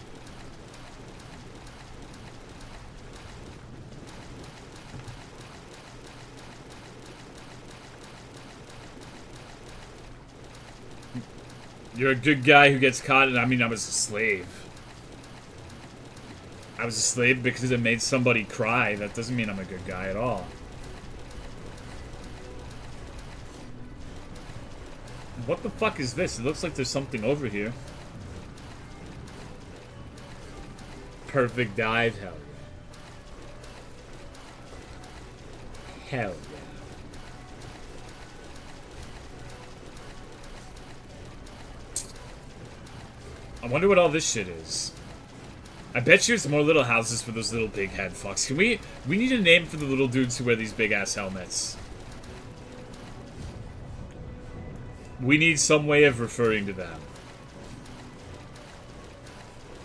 You're a good guy who gets caught, and I mean, I was a slave. I was a slave because it made somebody cry. That doesn't mean I'm a good guy at all. What the fuck is this? It looks like there's something over here. Perfect dive. Hell yeah. Hell yeah. I wonder what all this shit is. I bet you it's more little houses for those little big head fucks. Can we need a name for the little dudes who wear these big ass helmets. We need some way of referring to them.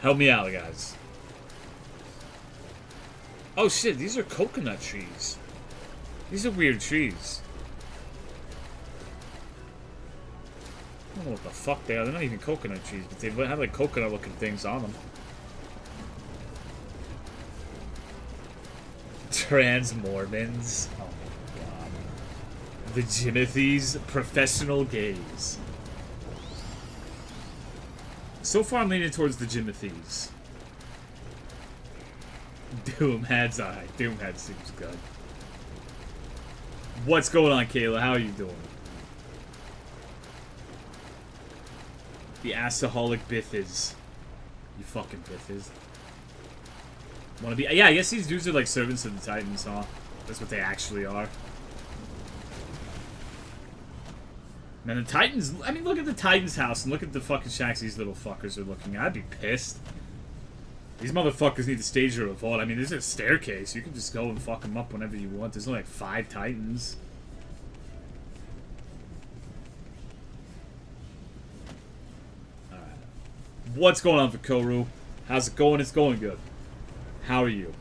Help me out, guys. Oh shit, these are coconut trees. These are weird trees. I don't know what the fuck they are. They're not even coconut trees, but they have like coconut looking things on them. Trans Mormons. Oh my god. The Jimothy's professional gays. So far I'm leaning towards the Jimothy's. Doomhead's alright. Doomhead seems good. What's going on, Kayla? How are you doing? The Assaholic Biffis. You fucking Biffis. Wanna be? Yeah, I guess these dudes are like servants of the Titans, huh? That's what they actually are. Man, the Titans... I mean, look at the Titans' house and look at the fucking shacks these little fuckers are looking at. I'd be pissed. These motherfuckers need to stage a revolt. I mean, there's a staircase. You can just go and fuck them up whenever you want. There's only like 5 Titans. Alright. What's going on for Koru? How's it going? It's going good. How are you?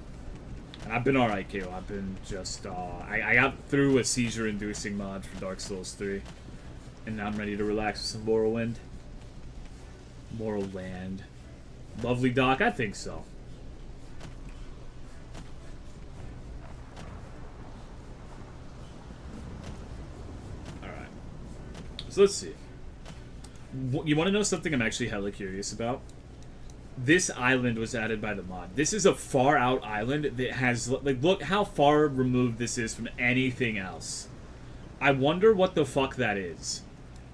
I've been alright, Kayla. I've been just, I got through a seizure-inducing mod for Dark Souls 3. And now I'm ready to relax with some Morrowland. Morrowland. Lovely doc? I think so. Alright. So let's see. You want to know something I'm actually hella curious about? This island was added by the mod. This is a far out island that has, like, look how far removed this is from anything else. I wonder what the fuck that is.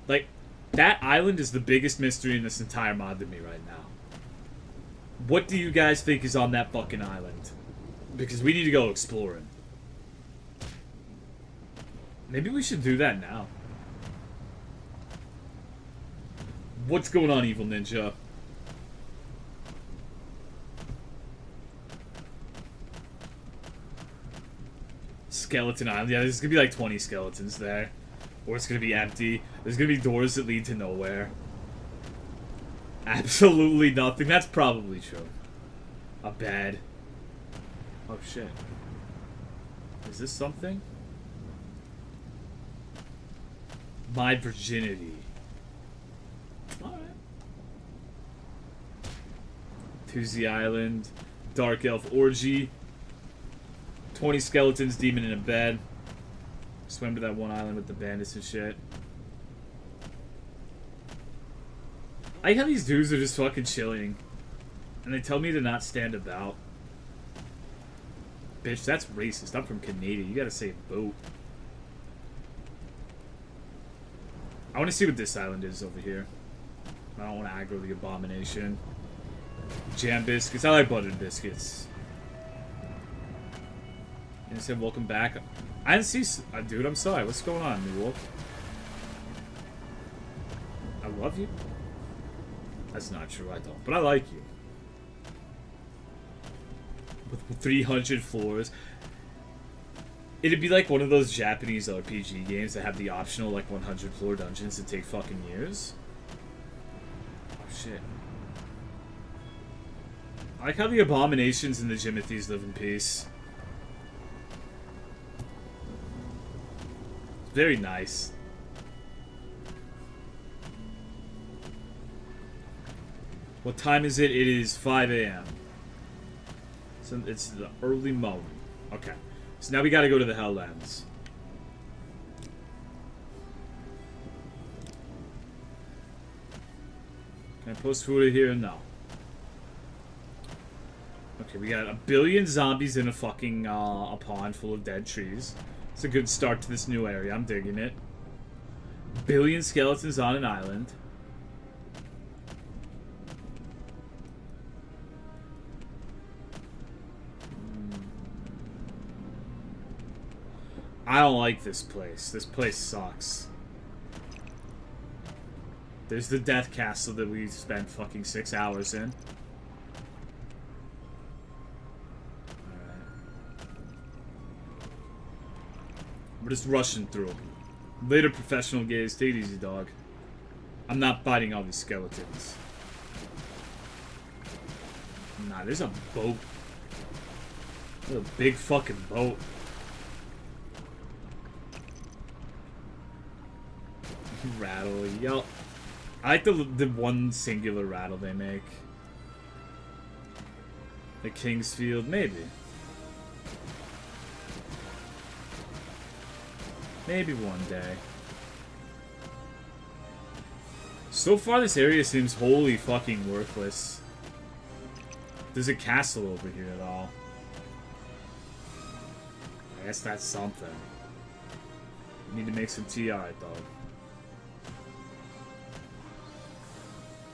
Like, that island is the biggest mystery in this entire mod to me right now. What do you guys think is on that fucking island? Because we need to go exploring. Maybe we should do that now. What's going on, Evil Ninja? Skeleton Island. Yeah, there's gonna be like 20 skeletons there. Or it's gonna be empty. There's gonna be doors that lead to nowhere. Absolutely nothing. That's probably true. A bed. Oh shit. Is this something? My virginity. Alright. Tuesday Island. Dark Elf Orgy. 20 skeletons, demon in a bed. Swim to that one island with the bandits and shit. I like how these dudes are just fucking chilling. And they tell me to not stand about. Bitch, that's racist. I'm from Canada. You gotta say boat. I want to see what this island is over here. I don't want to aggro the abomination. Jam biscuits. I like buttered biscuits. And it said, welcome back. I didn't see... dude, I'm sorry. What's going on, New Wolf? I love you? That's not true, I don't. But I like you. With 300 floors. It'd be like one of those Japanese RPG games that have the optional, like, 100 floor dungeons that take fucking years. Oh, shit. I like how the abominations and the Jimothy's live in peace. Very nice. What time is it? It is 5 a.m. So it's the early morning. Okay. So now we gotta go to the Helllands. Can I post food here? No. Okay, we got a billion zombies in a fucking a pond full of dead trees. It's a good start to this new area. I'm digging it. Billion skeletons on an island. I don't like this place. This place sucks. There's the Death Castle that we spent fucking 6 hours in. We're just rushing through. Later, professional gaze. Take it easy, dog. I'm not fighting all these skeletons. Nah, there's a boat. There's a big fucking boat. Rattle, yo. I like the one singular rattle they make. The Kingsfield, maybe. Maybe one day. So far, this area seems wholly fucking worthless. There's a castle over here at all. I guess that's something. We need to make some TI, dog.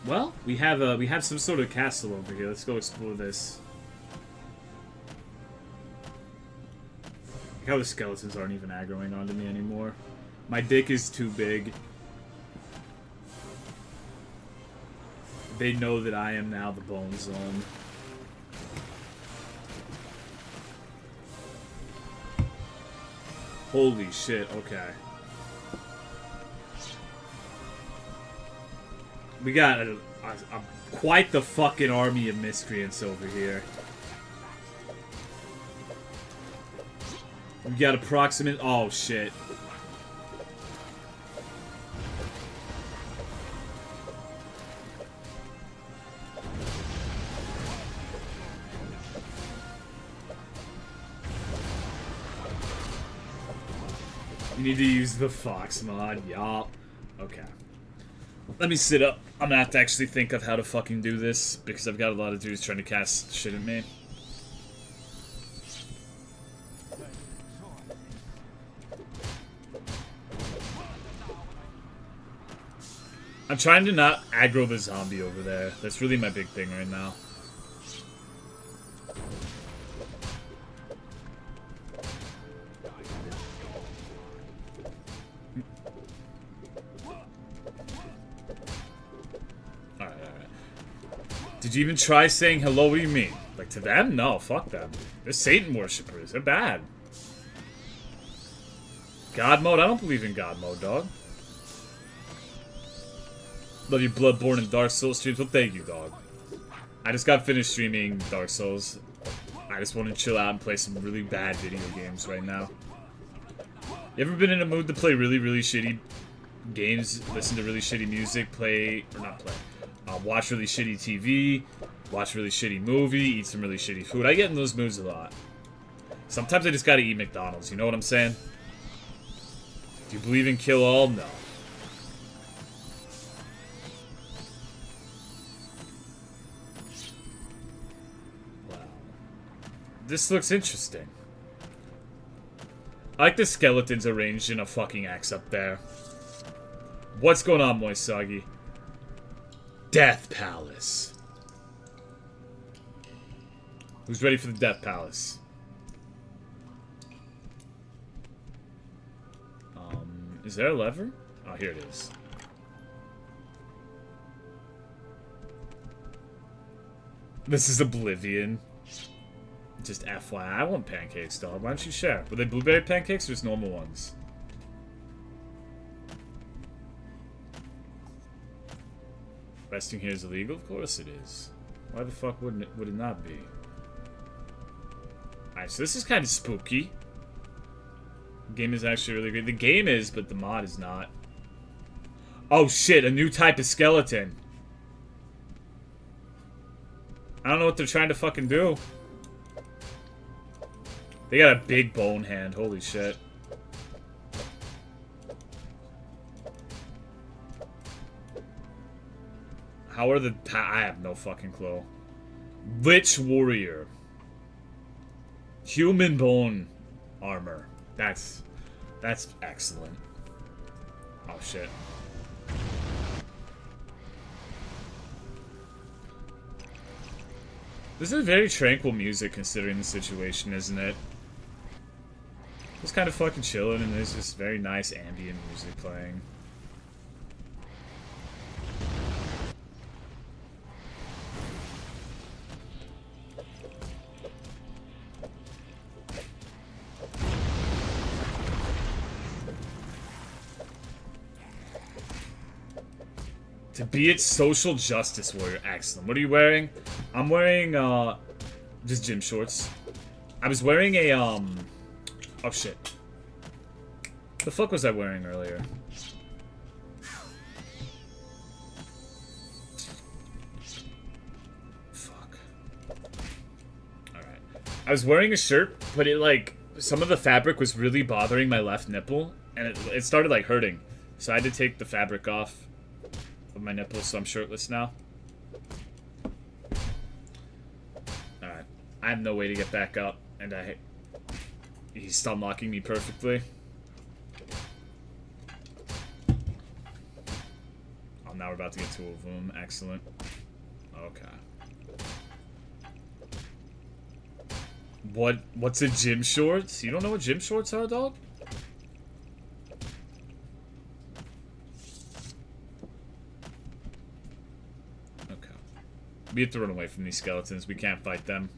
Well, we have some sort of castle over here. Let's go explore this. Like how the skeletons aren't even aggroing onto me anymore. My dick is too big. They know that I am now the bone zone. Holy shit, okay. We got quite the fucking army of miscreants over here. We got approximate... Oh, shit. You need to use the Fox mod. Yup. Okay. Let me sit up. I'm gonna have to actually think of how to fucking do this, because I've got a lot of dudes trying to cast shit at me. I'm trying to not aggro the zombie over there. That's really my big thing right now. Did you even try saying hello? What do you mean? Like, to them? No, fuck them. They're Satan worshippers. They're bad. God mode? I don't believe in God mode, dog. Love your Bloodborne and Dark Souls streams. Well, thank you, dog. I just got finished streaming Dark Souls. I just want to chill out and play some really bad video games right now. You ever been in a mood to play really, really shitty games, listen to really shitty music, watch really shitty TV, watch really shitty movie, eat some really shitty food? I get in those moods a lot. Sometimes I just gotta eat McDonald's, you know what I'm saying? Do you believe in kill all? No. Wow. This looks interesting. I like the skeletons arranged in a fucking X up there. What's going on, Moisagi? Death Palace. Who's ready for the Death Palace? Is there a lever? Oh, here it is. This is Oblivion. Just FYI, I want pancakes, dog. Why don't you share? Were they blueberry pancakes or just normal ones? Resting here is illegal? Of course it is. Why the fuck would it not be? Alright, so this is kind of spooky. The game is actually really great. The game is, but the mod is not. Oh shit, a new type of skeleton. I don't know what they're trying to fucking do. They got a big bone hand, holy shit. How are the... I have no fucking clue. Lich Warrior. Human bone armor. That's excellent. Oh, shit. This is very tranquil music considering the situation, isn't it? Just kind of fucking chilling and there's this very nice ambient music playing. To be its social justice warrior. Excellent. What are you wearing? I'm wearing, just gym shorts. I was wearing a, oh shit. The fuck was I wearing earlier? Fuck. Alright. I was wearing a shirt, but it, like, some of the fabric was really bothering my left nipple, and it started, like, hurting. So I had to take the fabric off of my nipples, so I'm shirtless now. Alright. I have no way to get back up, and he's stun locking me perfectly. Oh, now we're about to get two of them. Excellent. Okay. What's a gym shorts? You don't know what gym shorts are, dog? We have to run away from these skeletons. We can't fight them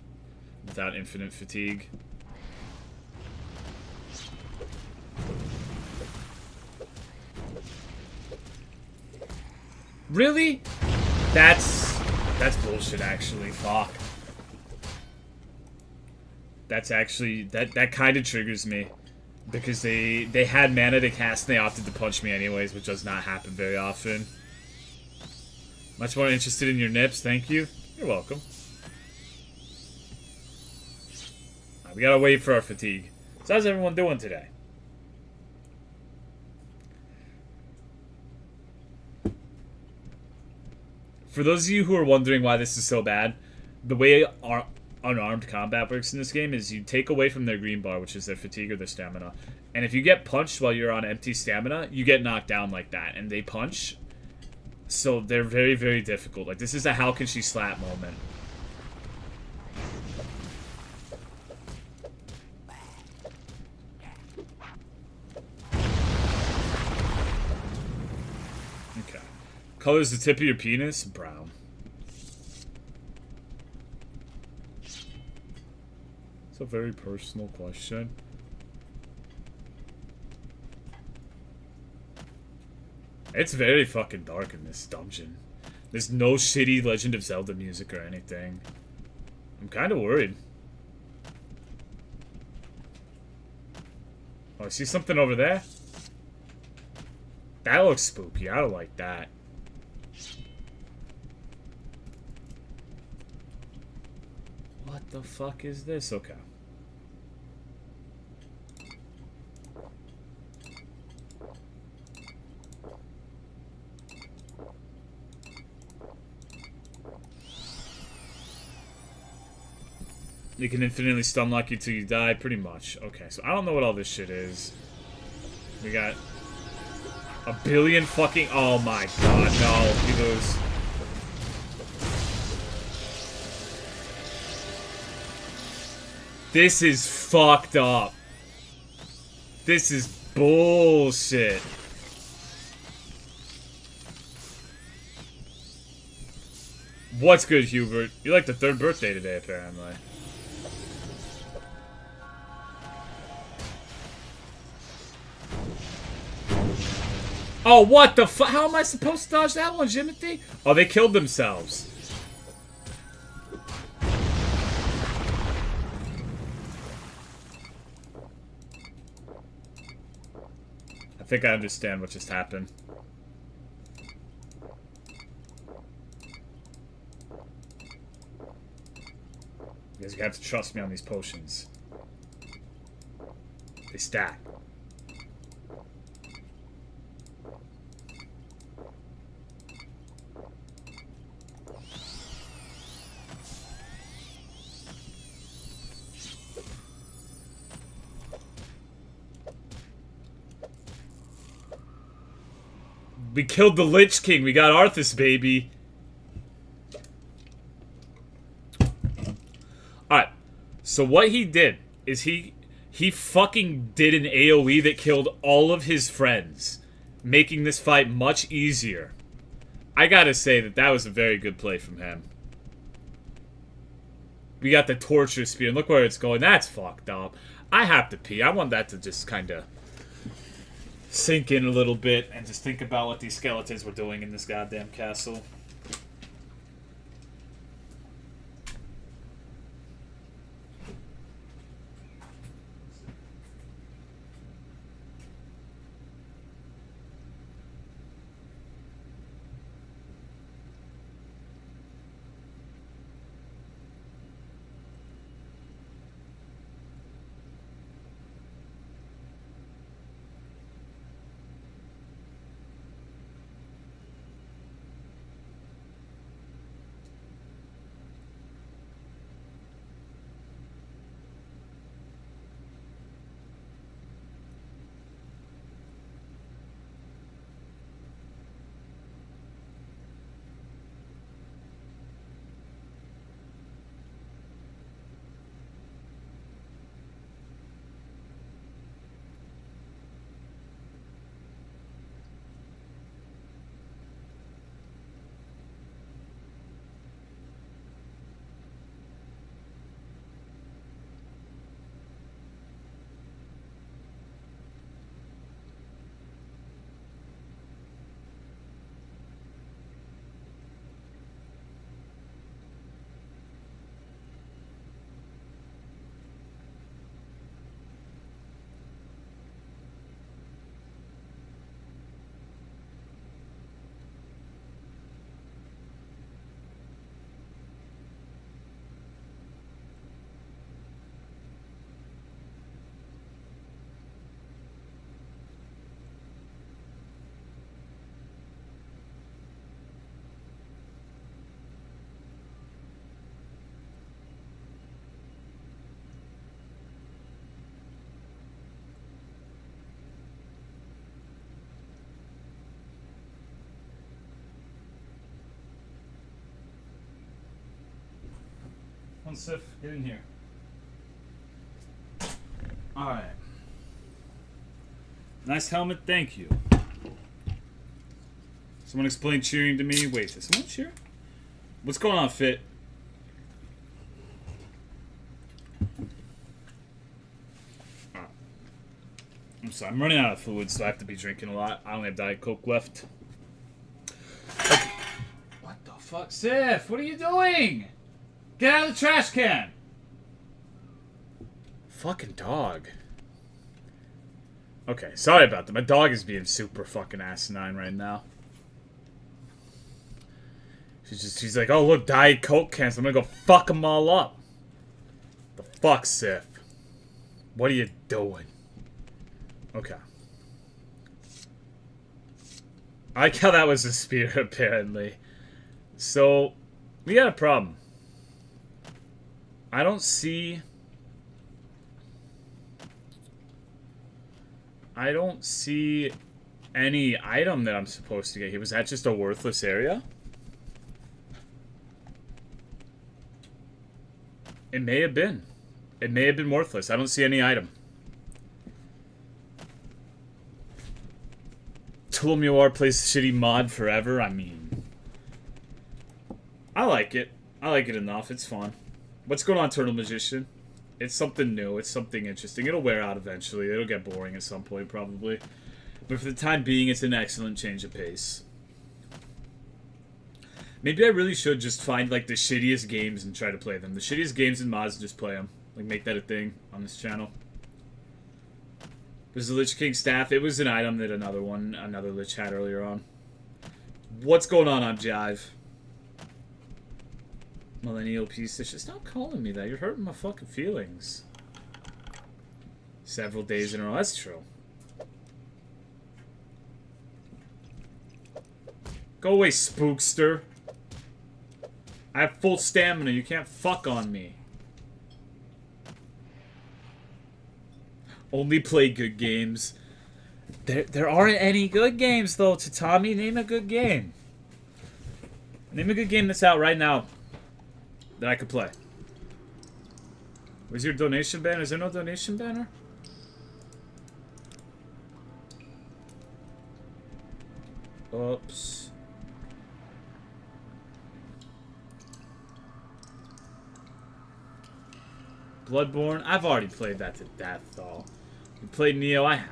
without infinite fatigue. Really? That's bullshit, actually. Fuck. That's actually... That kind of triggers me. Because they had mana to cast and they opted to punch me anyways, which does not happen very often. Much more interested in your nips, thank you. You're welcome. Right, we gotta wait for our fatigue. So how's everyone doing today? For those of you who are wondering why this is so bad, the way our unarmed combat works in this game is you take away from their green bar, which is their fatigue or their stamina. And if you get punched while you're on empty stamina, you get knocked down like that. And they punch... So they're very, very difficult. Like, this is a how can she slap moment. Okay. Color's the tip of your penis? Brown. It's a very personal question. It's very fucking dark in this dungeon. There's no shitty Legend of Zelda music or anything. I'm kind of worried. Oh, I see something over there. That looks spooky. I don't like that. What the fuck is this? Okay. You can infinitely stun lock you till you die, pretty much. Okay, so I don't know what all this shit is. We got a billion fucking... Oh my god, no. We lose. This is fucked up. This is bullshit. What's good, Hubert? You like the third birthday today, apparently. Oh, what the fuck? How am I supposed to dodge that one, Jimothy? Oh, they killed themselves. I think I understand what just happened. Because you have to trust me on these potions. They stack. We killed the Lich King. We got Arthas, baby. Alright. So what he did is he fucking did an AoE that killed all of his friends, making this fight much easier. I gotta say that was a very good play from him. We got the torture spear, and look where it's going. That's fucked up. I have to pee. I want that to just kind of sink in a little bit and just think about what these skeletons were doing in this goddamn castle. Come on, Sif, get in here. Alright. Nice helmet, thank you. Someone explain cheering to me. Wait, did someone cheer? What's going on, Fit? I'm sorry, I'm running out of fluid, so I have to be drinking a lot. I only have Diet Coke left. Okay. What the fuck? Sif, what are you doing? Get out of the trash can! Fucking dog. Okay, sorry about that. My dog is being super fucking asinine right now. She's like, oh look, Diet Coke cans. I'm gonna go fuck them all up. The fuck, Sif? What are you doing? Okay. I like how that was a spear, apparently. So, we got a problem. I don't see any item that I'm supposed to get here. Was that just a worthless area? It may have been. It may have been worthless. I don't see any item. Tolomeo plays shitty mod forever. I mean, I like it. I like it enough. It's fun. What's going on, Turtle Magician? It's something new. It's something interesting. It'll wear out eventually. It'll get boring at some point, probably. But for the time being, it's an excellent change of pace. Maybe I really should just find, like, the shittiest games and try to play them. The shittiest games and mods and just play them. Like, make that a thing on this channel. There's the Lich King staff. It was an item that another Lich had earlier on. What's going on, Jive? Millennial piece. Just stop calling me that. You're hurting my fucking feelings. Several days in a row. That's true. Go away, spookster. I have full stamina. You can't fuck on me. Only play good games. There aren't any good games, though, Tatami. Name a good game. Name a good game that's out right now that I could play. Where's your donation banner? Is there no donation banner? Oops. Bloodborne? I've already played that to death, though. You played Neo? I have.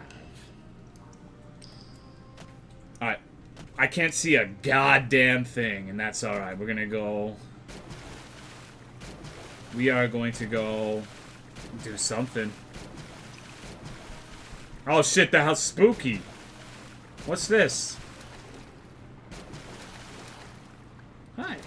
I can't see a goddamn thing, and that's alright. We're gonna go... We are going to go... do something. Oh shit, the house spooky. What's this? Hi.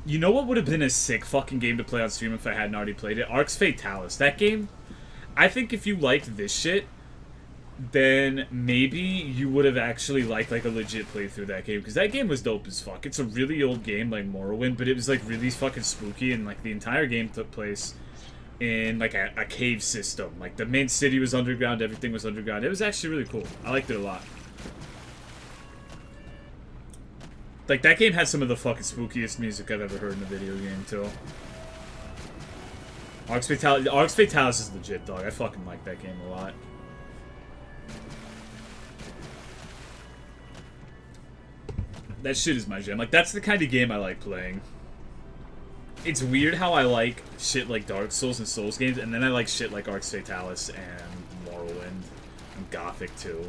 You know what would have been a sick fucking game to play on stream if I hadn't already played it? Arx Fatalis. That game, I think if you liked this shit, then maybe you would have actually liked like a legit playthrough of that game. Because that game was dope as fuck. It's a really old game like Morrowind, but it was like really fucking spooky, and like the entire game took place in like a cave system. Like the main city was underground, everything was underground. It was actually really cool. I liked it a lot. Like, that game had some of the fucking spookiest music I've ever heard in a video game, too. Arx Fatalis is legit, dog. I fucking like that game a lot. That shit is my jam. Like, that's the kind of game I like playing. It's weird how I like shit like Dark Souls and Souls games, and then I like shit like Arx Fatalis and Morrowind and Gothic, too.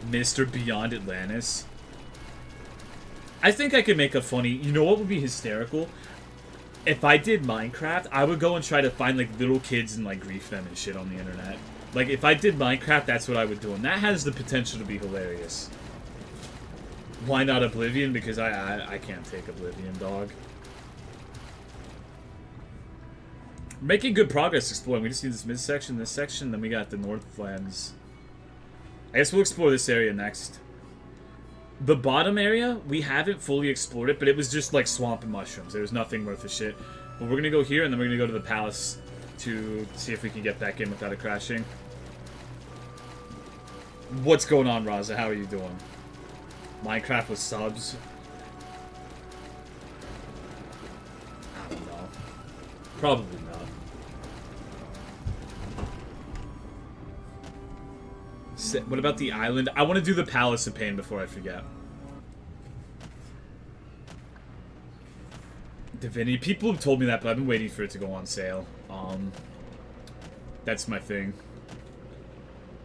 Mr. Beyond Atlantis. I think I could make a funny... You know what would be hysterical? If I did Minecraft, I would go and try to find, like, little kids and, like, grief them and shit on the internet. Like, if I did Minecraft, that's what I would do. And that has the potential to be hilarious. Why not Oblivion? Because I can't take Oblivion, dog. We're making good progress exploring. We just need this midsection, this section, then we got the Northlands. I guess we'll explore this area next. The bottom area, we haven't fully explored it, but it was just like swamp and mushrooms. There was nothing worth a shit. But we're gonna go here, and then we're gonna go to the palace to see if we can get back in without it crashing. What's going on, Raza? How are you doing? Minecraft with subs? I don't know. Probably not. What about the island? I want to do the Palace of Pain before I forget. Divinity. People have told me that, but I've been waiting for it to go on sale. That's my thing.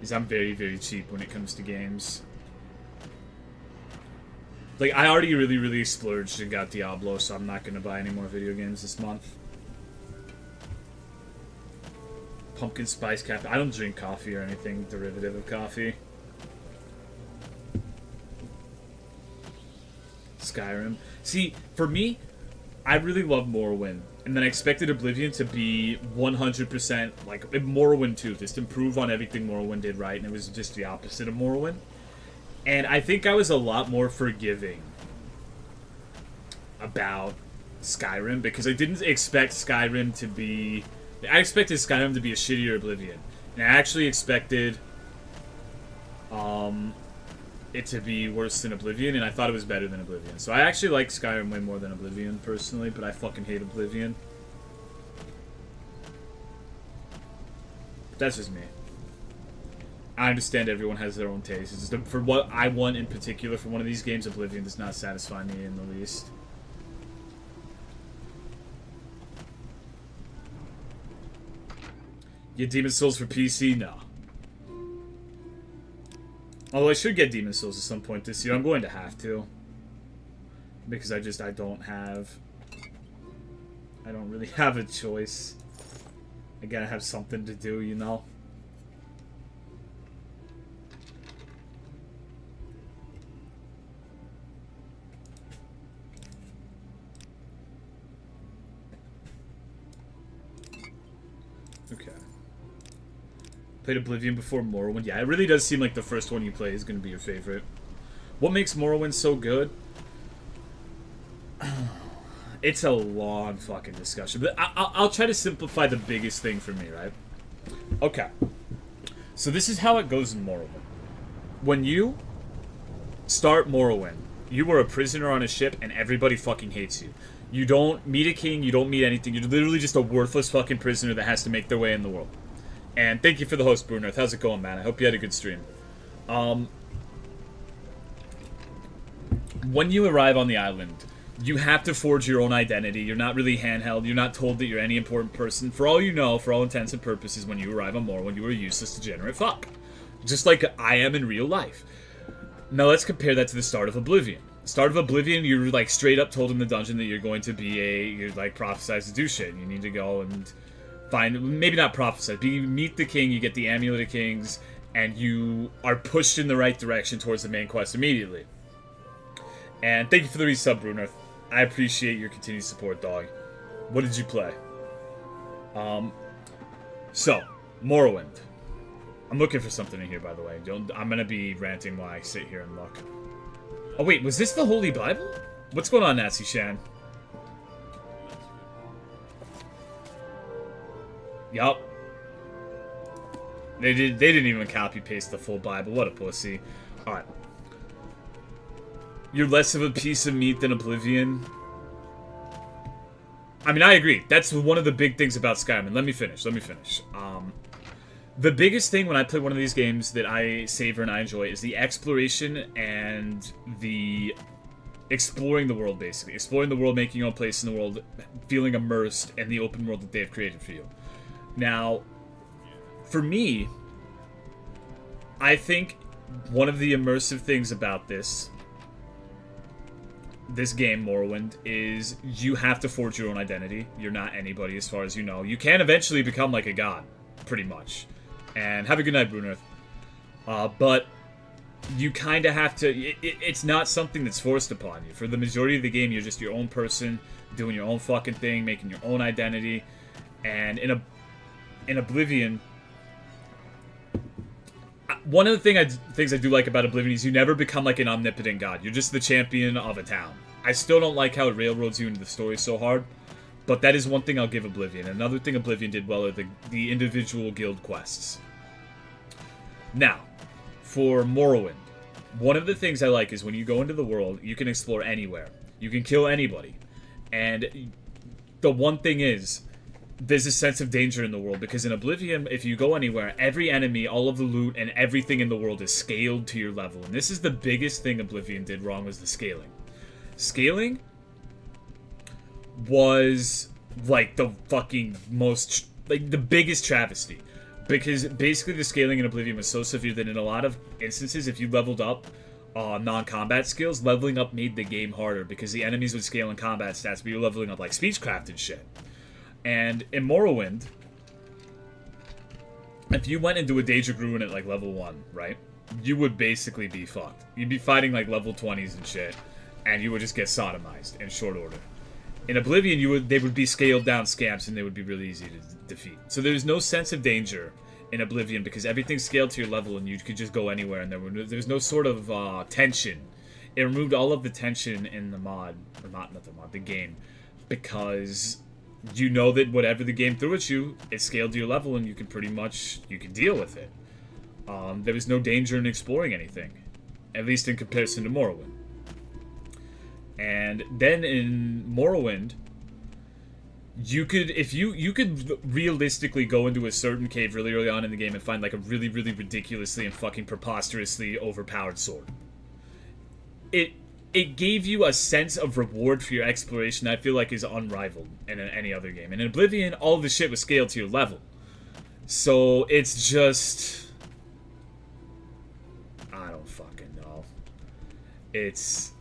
Is I'm very, very cheap when it comes to games. Like, I already really, really splurged and got Diablo, so I'm not going to buy any more video games this month. Pumpkin spice cafe. I don't drink coffee or anything derivative of coffee. Skyrim. See, for me, I really love Morrowind. And then I expected Oblivion to be 100% like Morrowind 2. Just improve on everything Morrowind did right. And it was just the opposite of Morrowind. And I think I was a lot more forgiving about Skyrim. Because I didn't expect Skyrim to be... I expected Skyrim to be a shittier Oblivion. And I actually expected it to be worse than Oblivion, and I thought it was better than Oblivion. So I actually like Skyrim way more than Oblivion, personally, but I fucking hate Oblivion. But that's just me. I understand everyone has their own taste. It's just for what I want in particular from one of these games, Oblivion does not satisfy me in the least. Get Demon's Souls for PC? No. Although I should get Demon's Souls at some point this year. I'm going to have to. Because I don't really have a choice. I gotta have something to do, you know? Okay. Played Oblivion before Morrowind. Yeah, it really does seem like the first one you play is going to be your favorite. What makes Morrowind so good? It's a long fucking discussion. But I'll try to simplify the biggest thing for me, right? Okay. So this is how it goes in Morrowind. When you start Morrowind, you are a prisoner on a ship and everybody fucking hates you. You don't meet a king, you don't meet anything. You're literally just a worthless fucking prisoner that has to make their way in the world. And thank you for the host, Brunerth. How's it going, man? I hope you had a good stream. When you arrive on the island, You have to forge your own identity. You're not really handheld. You're not told that you're any important person. For all you know, for all intents and purposes, when you arrive on Morrowind, you are a useless, degenerate fuck. Just like I am in real life. Now let's compare that to the start of Oblivion. The start of Oblivion, you're like straight up told in the dungeon that you're going to be you're like prophesized to do shit. You need to go and find, maybe not prophesied, but you meet the king, you get the Amulet of Kings, and you are pushed in the right direction towards the main quest immediately. And thank you for the resub, Bruner. I appreciate your continued support, dog. What did you play? So, Morrowind. I'm looking for something in here, by the way. I'm gonna be ranting while I sit here and look. Oh wait, was this the Holy Bible? What's going on, Nazi Shan? Yup. They didn't even copy paste the full Bible. What a pussy. Alright. You're less of a piece of meat than Oblivion. I mean, I agree. That's one of the big things about Skyrim. Let me finish. The biggest thing when I play one of these games that I savor and I enjoy is the exploration and the exploring the world, basically. Exploring the world, making your own place in the world, feeling immersed in the open world that they've created for you. Now, for me, I think one of the immersive things about this game, Morrowind, is you have to forge your own identity. You're not anybody as far as you know. You can eventually become like a god, pretty much. And have a good night, Bruner. But you kind of have to... It's not something that's forced upon you. For the majority of the game, you're just your own person, doing your own fucking thing, making your own identity. And in Oblivion... One of the things I do like about Oblivion is you never become like an omnipotent god. You're just the champion of a town. I still don't like how it railroads you into the story so hard, but that is one thing I'll give Oblivion. Another thing Oblivion did well are the individual guild quests. Now, for Morrowind, one of the things I like is when you go into the world, you can explore anywhere. You can kill anybody. And the one thing is, there's a sense of danger in the world, because in Oblivion, if you go anywhere, every enemy, all of the loot, and everything in the world is scaled to your level. And this is the biggest thing Oblivion did wrong, was the scaling. Scaling was like the fucking most, like the biggest travesty. Because basically the scaling in Oblivion was so severe that in a lot of instances, if you leveled up non-combat skills, leveling up made the game harder, because the enemies would scale in combat stats, but you're leveling up like speechcraft and shit. And in Morrowind, if you went into a Daedra Gruin at like level 1, right, you would basically be fucked. You'd be fighting like level 20s and shit, and you would just get sodomized in short order. In Oblivion, they would be scaled down scamps, and they would be really easy to defeat. So there's no sense of danger in Oblivion, because everything's scaled to your level, and you could just go anywhere, and there's no sort of tension. It removed all of the tension in the mod, or not the mod, the game, because you know that whatever the game threw at you, it's scaled to your level, and you can deal with it. There was no danger in exploring anything, at least in comparison to Morrowind. And then in Morrowind, you could realistically go into a certain cave really early on in the game and find like a really, really ridiculously and fucking preposterously overpowered sword. It gave you a sense of reward for your exploration that I feel like is unrivaled in any other game. And in Oblivion, all of the shit was scaled to your level. So it's just... I don't fucking know. It's...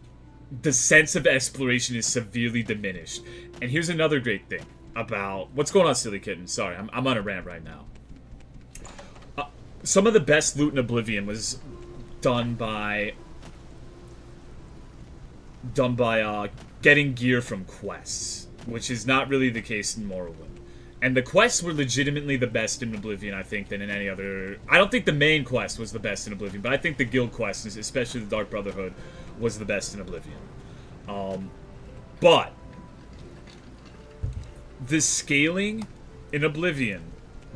The sense of exploration is severely diminished. And here's another great thing about... What's going on, Silly Kitten? Sorry, I'm on a rant right now. Some of the best loot in Oblivion was done by getting gear from quests, which is not really the case in Morrowind. And the quests were legitimately the best in Oblivion, I think, than in any other... I don't think the main quest was the best in Oblivion, but I think the guild quest, especially the Dark Brotherhood, was the best in Oblivion. But the scaling in Oblivion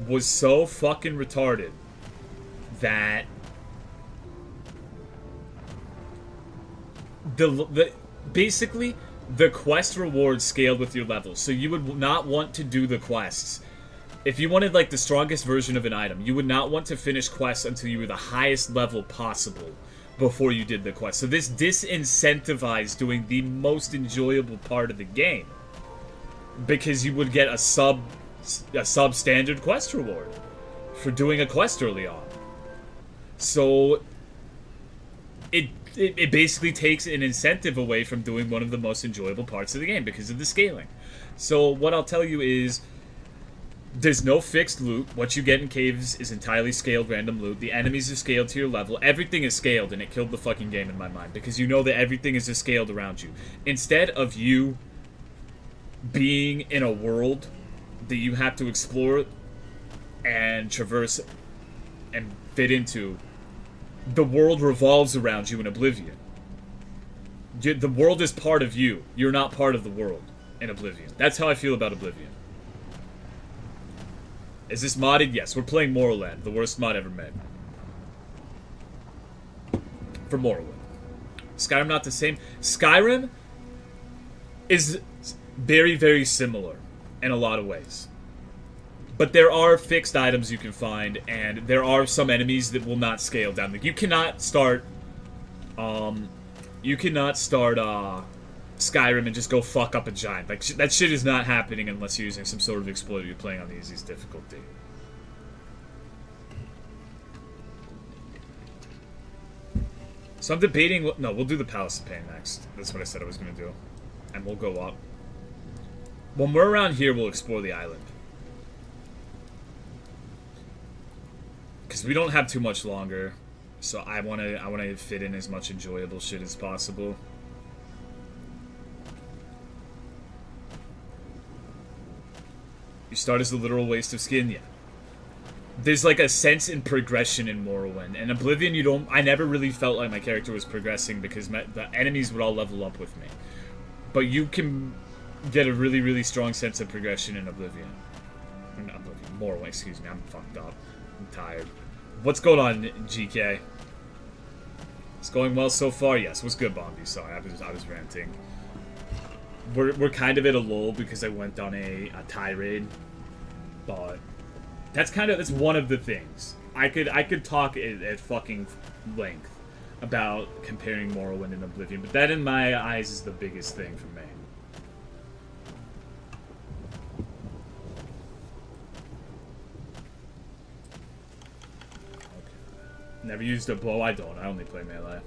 was so fucking retarded that basically the quest rewards scaled with your level, so you would not want to do the quests. If you wanted like the strongest version of an item, you would not want to finish quests until you were the highest level possible, before you did the quest. So this disincentivized doing the most enjoyable part of the game, because you would get a substandard quest reward for doing a quest early on. So it basically takes an incentive away from doing one of the most enjoyable parts of the game because of the scaling. So what I'll tell you is, there's no fixed loot. What you get in caves is entirely scaled random loot. The enemies are scaled to your level. Everything is scaled, and it killed the fucking game in my mind, because you know that everything is just scaled around you. Instead of you being in a world that you have to explore and traverse and fit into, the world revolves around you in Oblivion. The world is part of you. You're not part of the world in Oblivion. That's how I feel about Oblivion. Is this modded? Yes, we're playing Morrowland, the worst mod ever made. For Morrowind. Skyrim not the same. Skyrim is very, very similar in a lot of ways. But there are fixed items you can find, and there are some enemies that will not scale down. Like, you cannot start Skyrim and just go fuck up a giant. Like, that shit is not happening unless you're using some sort of exploiter you're playing on the easiest difficulty. So I'm debating... No, we'll do the Palace of Pain next. That's what I said I was going to do. And we'll go up. When we're around here, we'll explore the island. Because we don't have too much longer. So I want to fit in as much enjoyable shit as possible. You start as a literal waste of skin, yeah. There's like a sense in progression in Morrowind. In Oblivion, I never really felt like my character was progressing because the enemies would all level up with me. But you can get a really, really strong sense of progression in Oblivion. Not Oblivion, Morrowind, excuse me, I'm fucked up. I'm tired. What's going on, GK? It's going well so far? Yes. What's good, Bombi? Sorry, I was ranting. We're kind of at a lull because I went on a tirade, but that's one of the things. I could talk at fucking length about comparing Morrowind and Oblivion, but that in my eyes is the biggest thing for me. Okay. Never used a bow. I don't. I only play melee.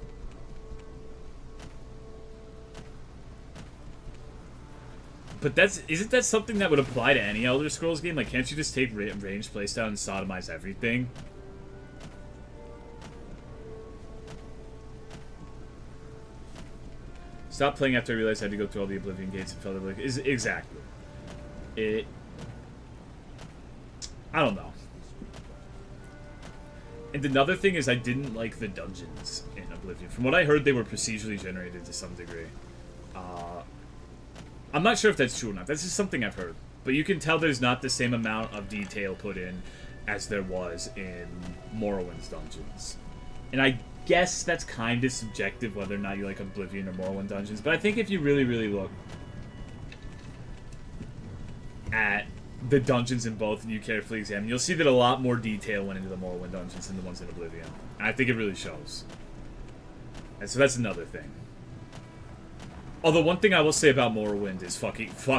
But isn't that something that would apply to any Elder Scrolls game? Like, can't you just take ranged playstyle and sodomize everything? Stop playing after I realized I had to go through all the Oblivion gates and felt like... Exactly. I don't know. And another thing is I didn't like the dungeons in Oblivion. From what I heard, they were procedurally generated to some degree. I'm not sure if that's true or not. That's just something I've heard. But you can tell there's not the same amount of detail put in as there was in Morrowind's dungeons. And I guess that's kind of subjective whether or not you like Oblivion or Morrowind dungeons. But I think if you really, really look at the dungeons in both and you carefully examine, you'll see that a lot more detail went into the Morrowind dungeons than the ones in Oblivion. And I think it really shows. And so that's another thing. Although one thing I will say about Morrowind is fuck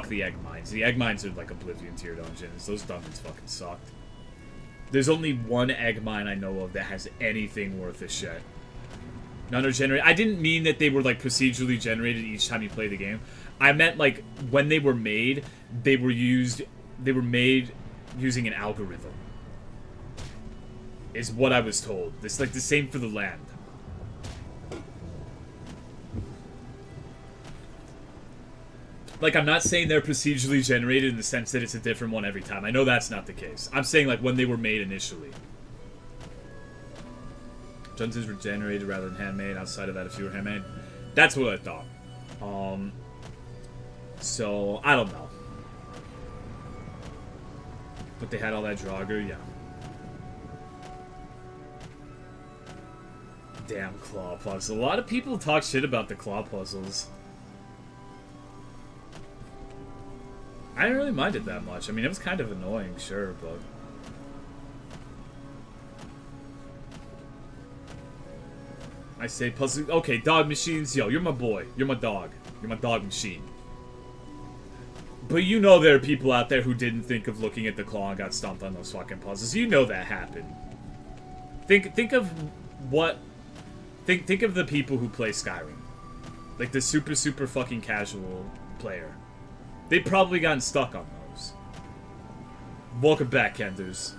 the egg mines. The egg mines are like Oblivion tier dungeons. Those dungeons fucking sucked. There's only one egg mine I know of that has anything worth a shit. None are generated. I didn't mean that they were like procedurally generated each time you play the game. I meant like when they were made, they were made using an algorithm. Is what I was told. It's like the same for the land. Like, I'm not saying they're procedurally generated in the sense that it's a different one every time. I know that's not the case. I'm saying, like, when they were made initially. Dungeons were generated rather than handmade. Outside of that, if you were handmade. That's what I thought. So, I don't know. But they had all that Draugr, yeah. Damn claw puzzle. A lot of people talk shit about the claw puzzles. I didn't really mind it that much. I mean, it was kind of annoying, sure, but... I say puzzle. Okay, dog machines. Yo, you're my boy. You're my dog. You're my dog machine. But you know there are people out there who didn't think of looking at the claw and got stomped on those fucking puzzles. You know that happened. Think of what... Think of the people who play Skyrim. Like the super fucking casual player. They've probably gotten stuck on those. Welcome back, Kenders.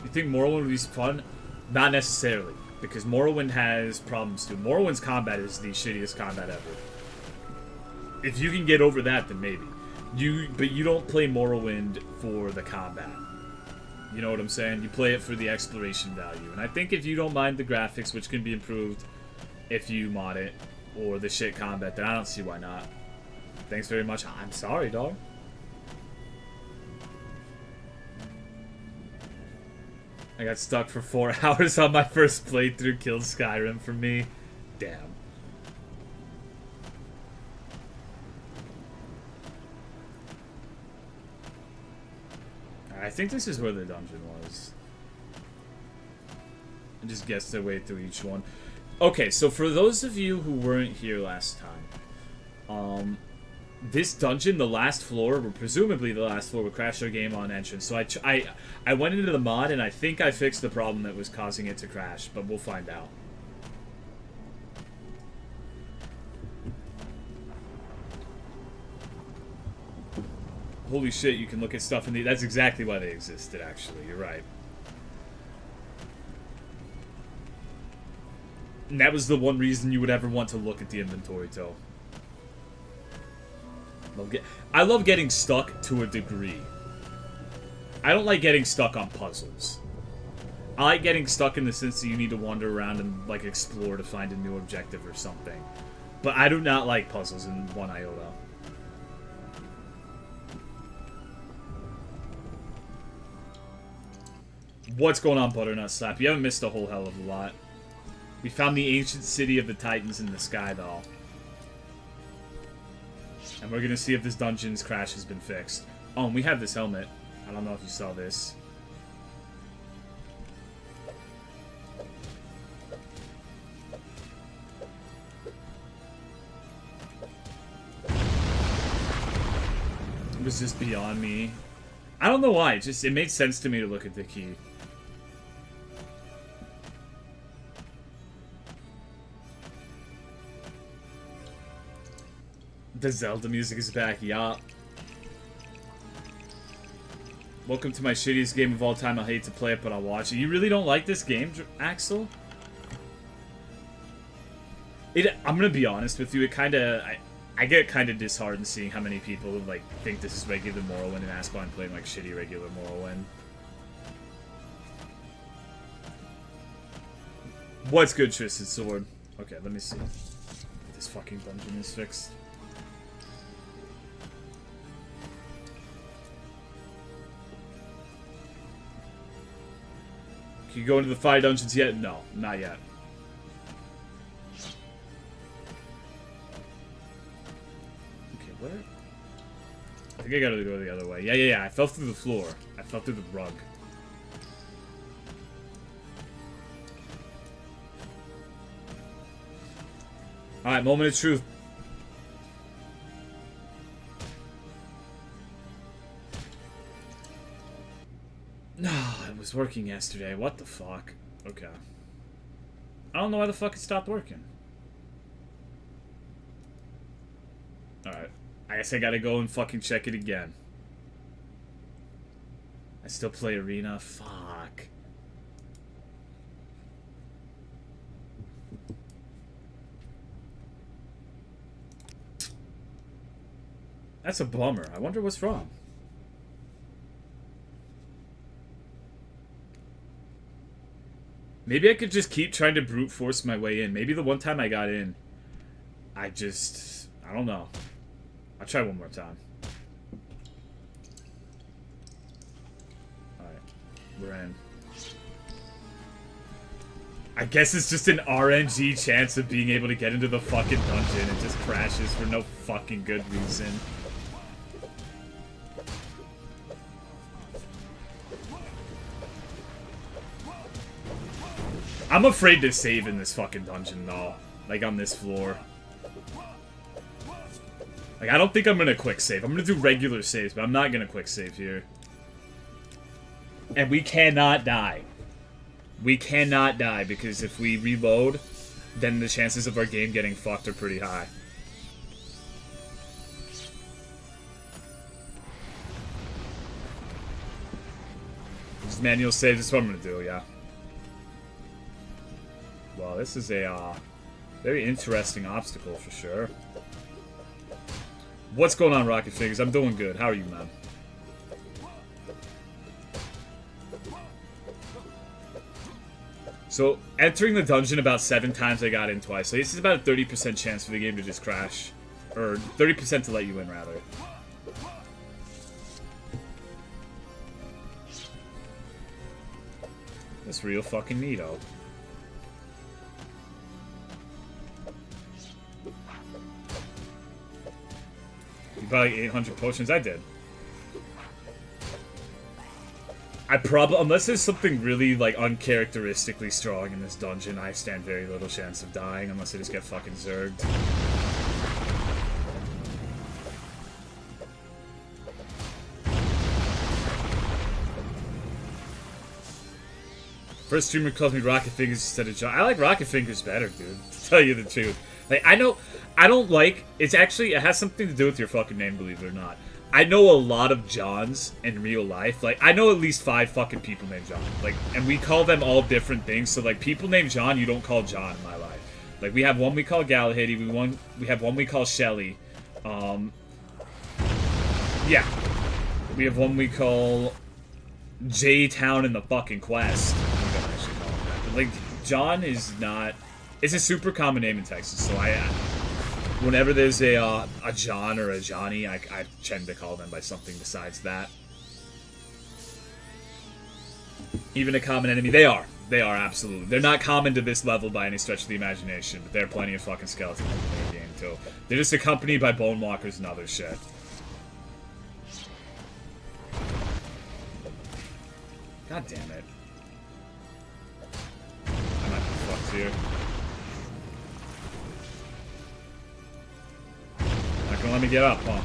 You think Morrowind would be fun? Not necessarily. Because Morrowind has problems too. Morrowind's combat is the shittiest combat ever. If you can get over that, then maybe. But you don't play Morrowind for the combat. You know what I'm saying? You play it for the exploration value. And I think if you don't mind the graphics, which can be improved if you mod it, or the shit combat, then I don't see why not. Thanks very much. I'm sorry, dog. I got stuck for 4 hours on my first playthrough. Killed Skyrim for me. Damn. I think this is where the dungeon was. I just guessed their way through each one. Okay, so for those of you who weren't here last time, this dungeon, the last floor, or presumably the last floor, would crash our game on entrance. So I went into the mod, and I think I fixed the problem that was causing it to crash, but we'll find out. Holy shit, you can look at stuff in the... That's exactly why they existed, actually. You're right. And that was the one reason you would ever want to look at the inventory, too. I love getting stuck to a degree. I don't like getting stuck on puzzles. I like getting stuck in the sense that you need to wander around and, like, explore to find a new objective or something. But I do not like puzzles in one iota. What's going on, Butternut Slap? You haven't missed a whole hell of a lot. We found the ancient city of the Titans in the sky, though. And we're gonna see if this dungeon's crash has been fixed. Oh, and we have this helmet. I don't know if you saw this. It was just beyond me. I don't know why. It made sense to me to look at the key. The Zelda music is back, yeah. Welcome to my shittiest game of all time. I hate to play it, but I'll watch it. You really don't like this game, Axel? I'm gonna be honest with you, it kinda... I get kinda disheartened seeing how many people like think this is regular Morrowind and ask why I'm playing like shitty regular Morrowind. What's good, Tristan Sword? Okay, let me see. This fucking dungeon is fixed. Can you go into the fire dungeons yet? No, not yet. Okay, where? I think I gotta go the other way. Yeah. I fell through the floor. I fell through the rug. Alright, moment of truth. No, it was working yesterday. What the fuck? Okay. I don't know why the fuck it stopped working. Alright. I guess I gotta go and fucking check it again. I still play Arena? Fuck. That's a bummer. I wonder what's wrong. Maybe I could just keep trying to brute force my way in. Maybe the one time I got in, I don't know. I'll try one more time. Alright, we're in. I guess it's just an RNG chance of being able to get into the fucking dungeon. It just crashes for no fucking good reason. I'm afraid to save in this fucking dungeon, though. Like, on this floor. Like, I don't think I'm gonna quick save. I'm gonna do regular saves, but I'm not gonna quick save here. And we cannot die. We cannot die, because if we reload, then the chances of our game getting fucked are pretty high. Just manual save, this is what I'm gonna do, yeah. Well, this is a, very interesting obstacle, for sure. What's going on, Rocket Fingers? I'm doing good. How are you, man? So, entering the dungeon about 7 times, I got in twice. So this is about a 30% chance for the game to just crash. Or 30% to let you in, rather. That's real fucking neato. You bought like 800 potions? I did. I probably, unless there's something really, like, uncharacteristically strong in this dungeon, I stand very little chance of dying unless I just get fucking zerged. First streamer calls me Rocket Fingers instead of John. I like Rocket Fingers better, dude, to tell you the truth. Like, I don't like, it has something to do with your fucking name, believe it or not. I know a lot of Johns in real life. Like, I know at least 5 fucking people named John. Like, and we call them all different things. So, like, people named John, you don't call John in my life. Like, we have one we call Galahady. We have one we call Shelly. Yeah. We have one we call J-Town in the fucking Quest. We don't actually call him that. But, like, John is not... It's a super common name in Texas, so whenever there's a John or a Johnny, I tend to call them by something besides that. Even a common enemy. They are, absolutely. They're not common to this level by any stretch of the imagination, but there are plenty of fucking skeletons in the game, too. They're just accompanied by bone walkers and other shit. God damn it. I might be fucked here. Not gonna let me get up, huh?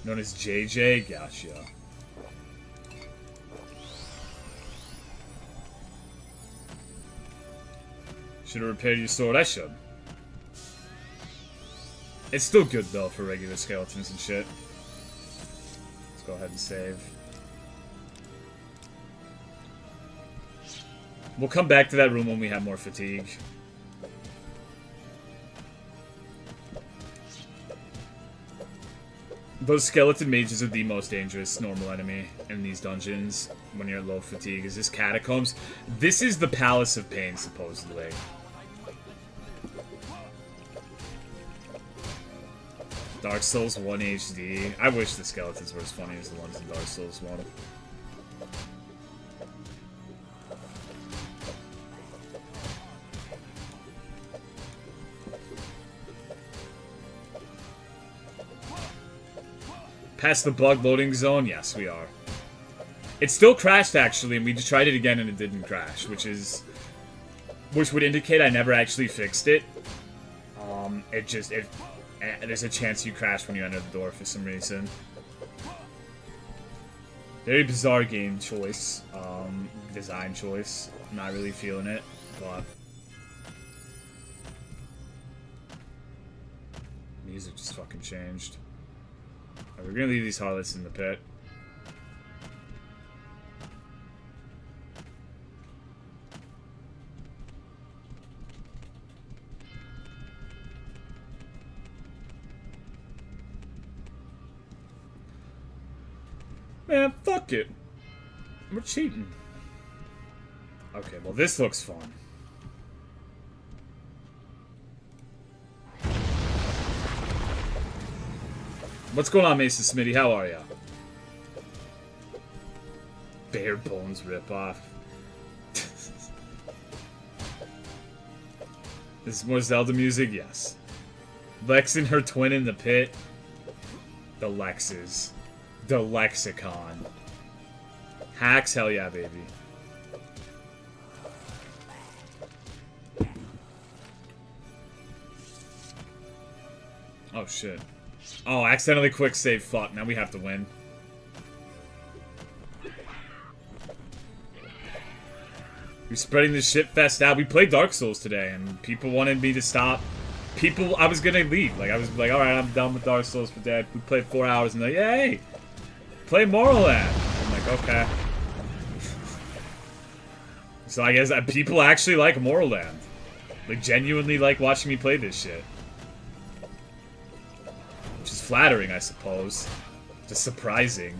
Known as JJ? Gotcha. Should have repaired your sword. I should. It's still good, though, for regular skeletons and shit. Let's go ahead and save. We'll come back to that room when we have more fatigue. Those skeleton mages are the most dangerous normal enemy in these dungeons when you're at low fatigue. Is this catacombs? This is the Palace of Pain, supposedly. Dark Souls 1 HD. I wish the skeletons were as funny as the ones in Dark Souls 1. Past the bug loading zone? Yes, we are. It still crashed, actually, and we just tried it again and it didn't crash, which would indicate I never actually fixed it. There's a chance you crash when you enter the door for some reason. Very bizarre game choice, design choice. I'm not really feeling it, but... Music just fucking changed. We're gonna leave these harlots in the pit. Man, fuck it. We're cheating. Okay, well this looks fun. What's going on, Mason Smitty? How are ya? Bare Bones ripoff. This is more Zelda music? Yes. Lex and her twin in the pit. The Lexes. The Lexicon. Hacks, hell yeah, baby. Oh, shit. Oh, accidentally quick save. Fuck, now we have to win. We're spreading this shit fest out. We played Dark Souls today, and people wanted me to stop. I was gonna leave. Like, I was like, alright, I'm done with Dark Souls for dead. We played 4 hours, and they're like, yay! Play Morrowland. I'm like, okay. So I guess people actually like Morrowland. Like, genuinely like watching me play this shit. Which is flattering, I suppose. Just surprising.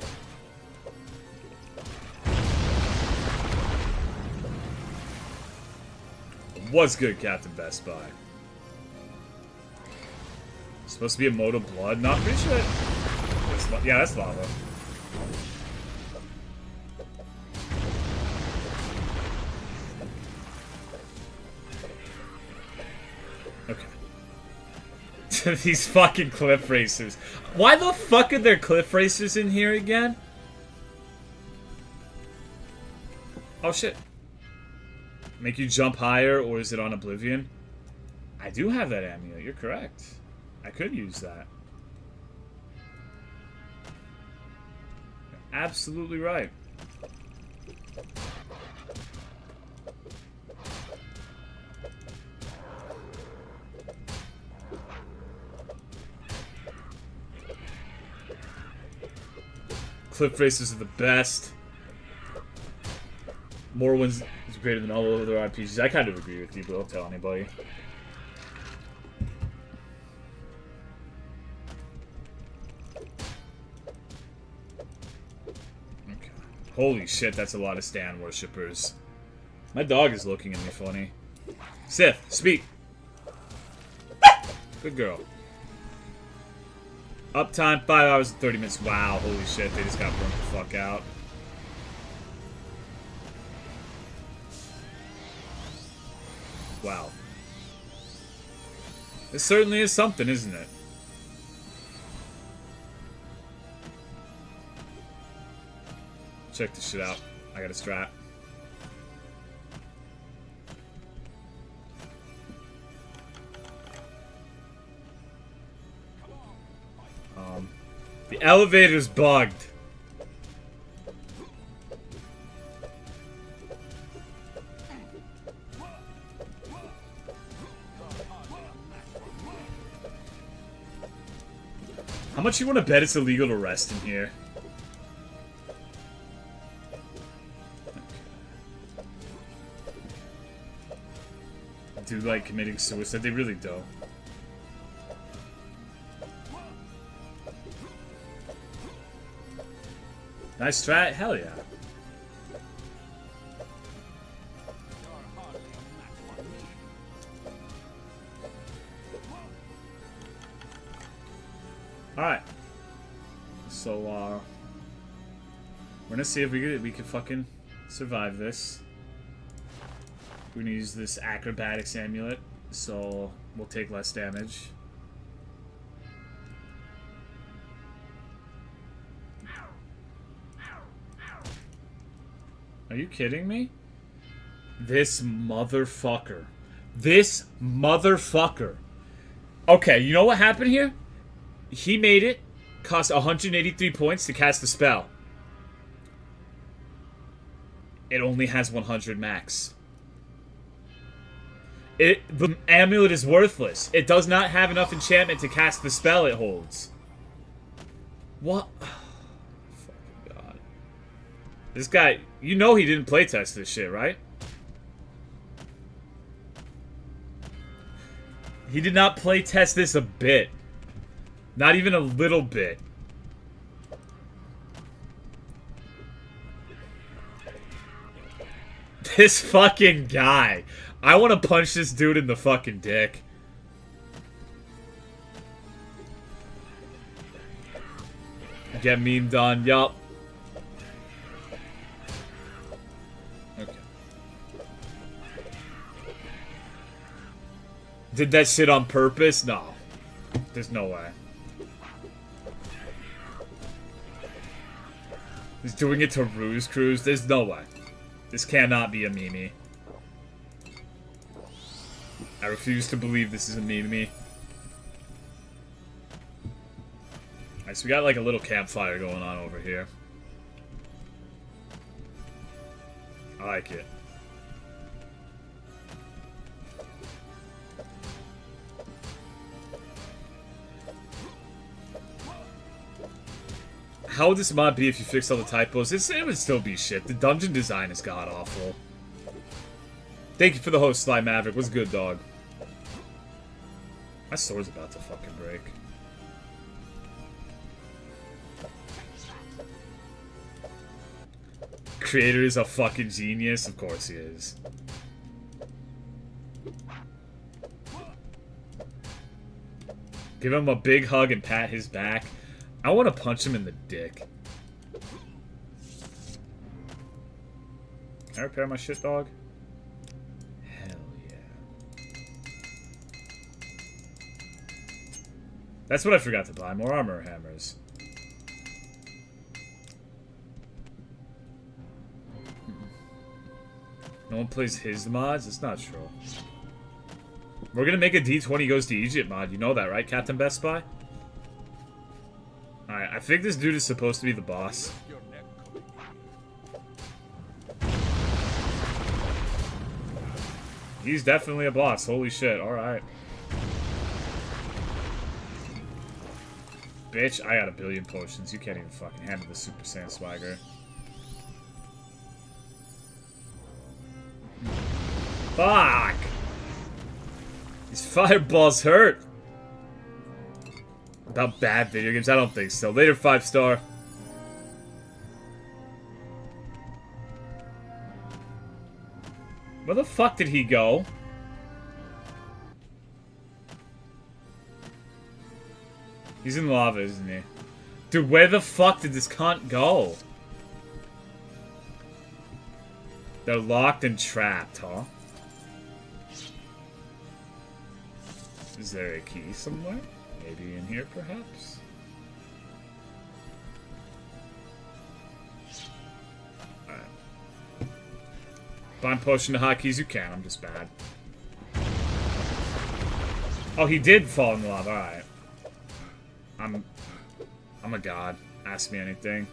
What's good, Captain Best Buy? Supposed to be a mode of blood? Not pretty sure. Yeah, that's lava. Okay. These fucking cliff racers. Why the fuck are there cliff racers in here again? Oh shit. Make you jump higher, or is it on Oblivion? I do have that amulet, you're correct. I could use that. You're absolutely right. Cliff races are the best. Morrowland is greater than all other RPGs. I kind of agree with you, but don't tell anybody. Okay. Holy shit, that's a lot of Stan worshippers. My dog is looking at me funny. Sith, speak. Good girl. Uptime, 5 hours and 30 minutes. Wow, holy shit, they just got burnt the fuck out. Wow. This certainly is something, isn't it? Check this shit out. I got a strat. The elevator's bugged. How much you want to bet it's illegal to rest in here? Do like committing suicide? They really do. Nice strat? Hell yeah. Alright. So, we're gonna see if we can fucking survive this. We're gonna use this acrobatics amulet, so we'll take less damage. Are you kidding me? This motherfucker. This motherfucker. Okay, you know what happened here? He made it. Cost 183 points to cast the spell. It only has 100 max. The amulet is worthless. It does not have enough enchantment to cast the spell it holds. What? Fucking God. This guy, you know he didn't playtest this shit, right? He did not playtest this a bit. Not even a little bit. This fucking guy. I want to punch this dude in the fucking dick. Get meme done. Yup. Okay. Did that shit on purpose? No. There's no way. He's doing it to Ruse Cruise. There's no way. This cannot be a Mimi. I refuse to believe this is a Mimi. Alright, so we got like a little campfire going on over here. I like it. How would this mod be if you fixed all the typos? It would still be shit. The dungeon design is god-awful. Thank you for the host, Sly Maverick. What's good, dog? My sword's about to fucking break. Creator is a fucking genius. Of course he is. Give him a big hug and pat his back. I want to punch him in the dick. Can I repair my shit, dog? Hell yeah. That's what I forgot to buy. More armor hammers. No one plays his mods? It's not true. We're gonna make a D20 Goes to Egypt mod. You know that, right, Captain Best Spy? Alright, I think this dude is supposed to be the boss. He's definitely a boss. Holy shit. Alright. Bitch, I got a billion potions. You can't even fucking handle the Super Saiyan swagger. Fuck! These fireballs hurt! About bad video games? I don't think so. Later, 5-star. Where the fuck did he go? He's in lava, isn't he? Dude, where the fuck did this cunt go? They're locked and trapped, huh? Is there a key somewhere? Maybe in here, perhaps? Alright. Bind potion to hotkeys, you can. I'm just bad. Oh, he did fall in the lava. Alright. I'm a god. Ask me anything.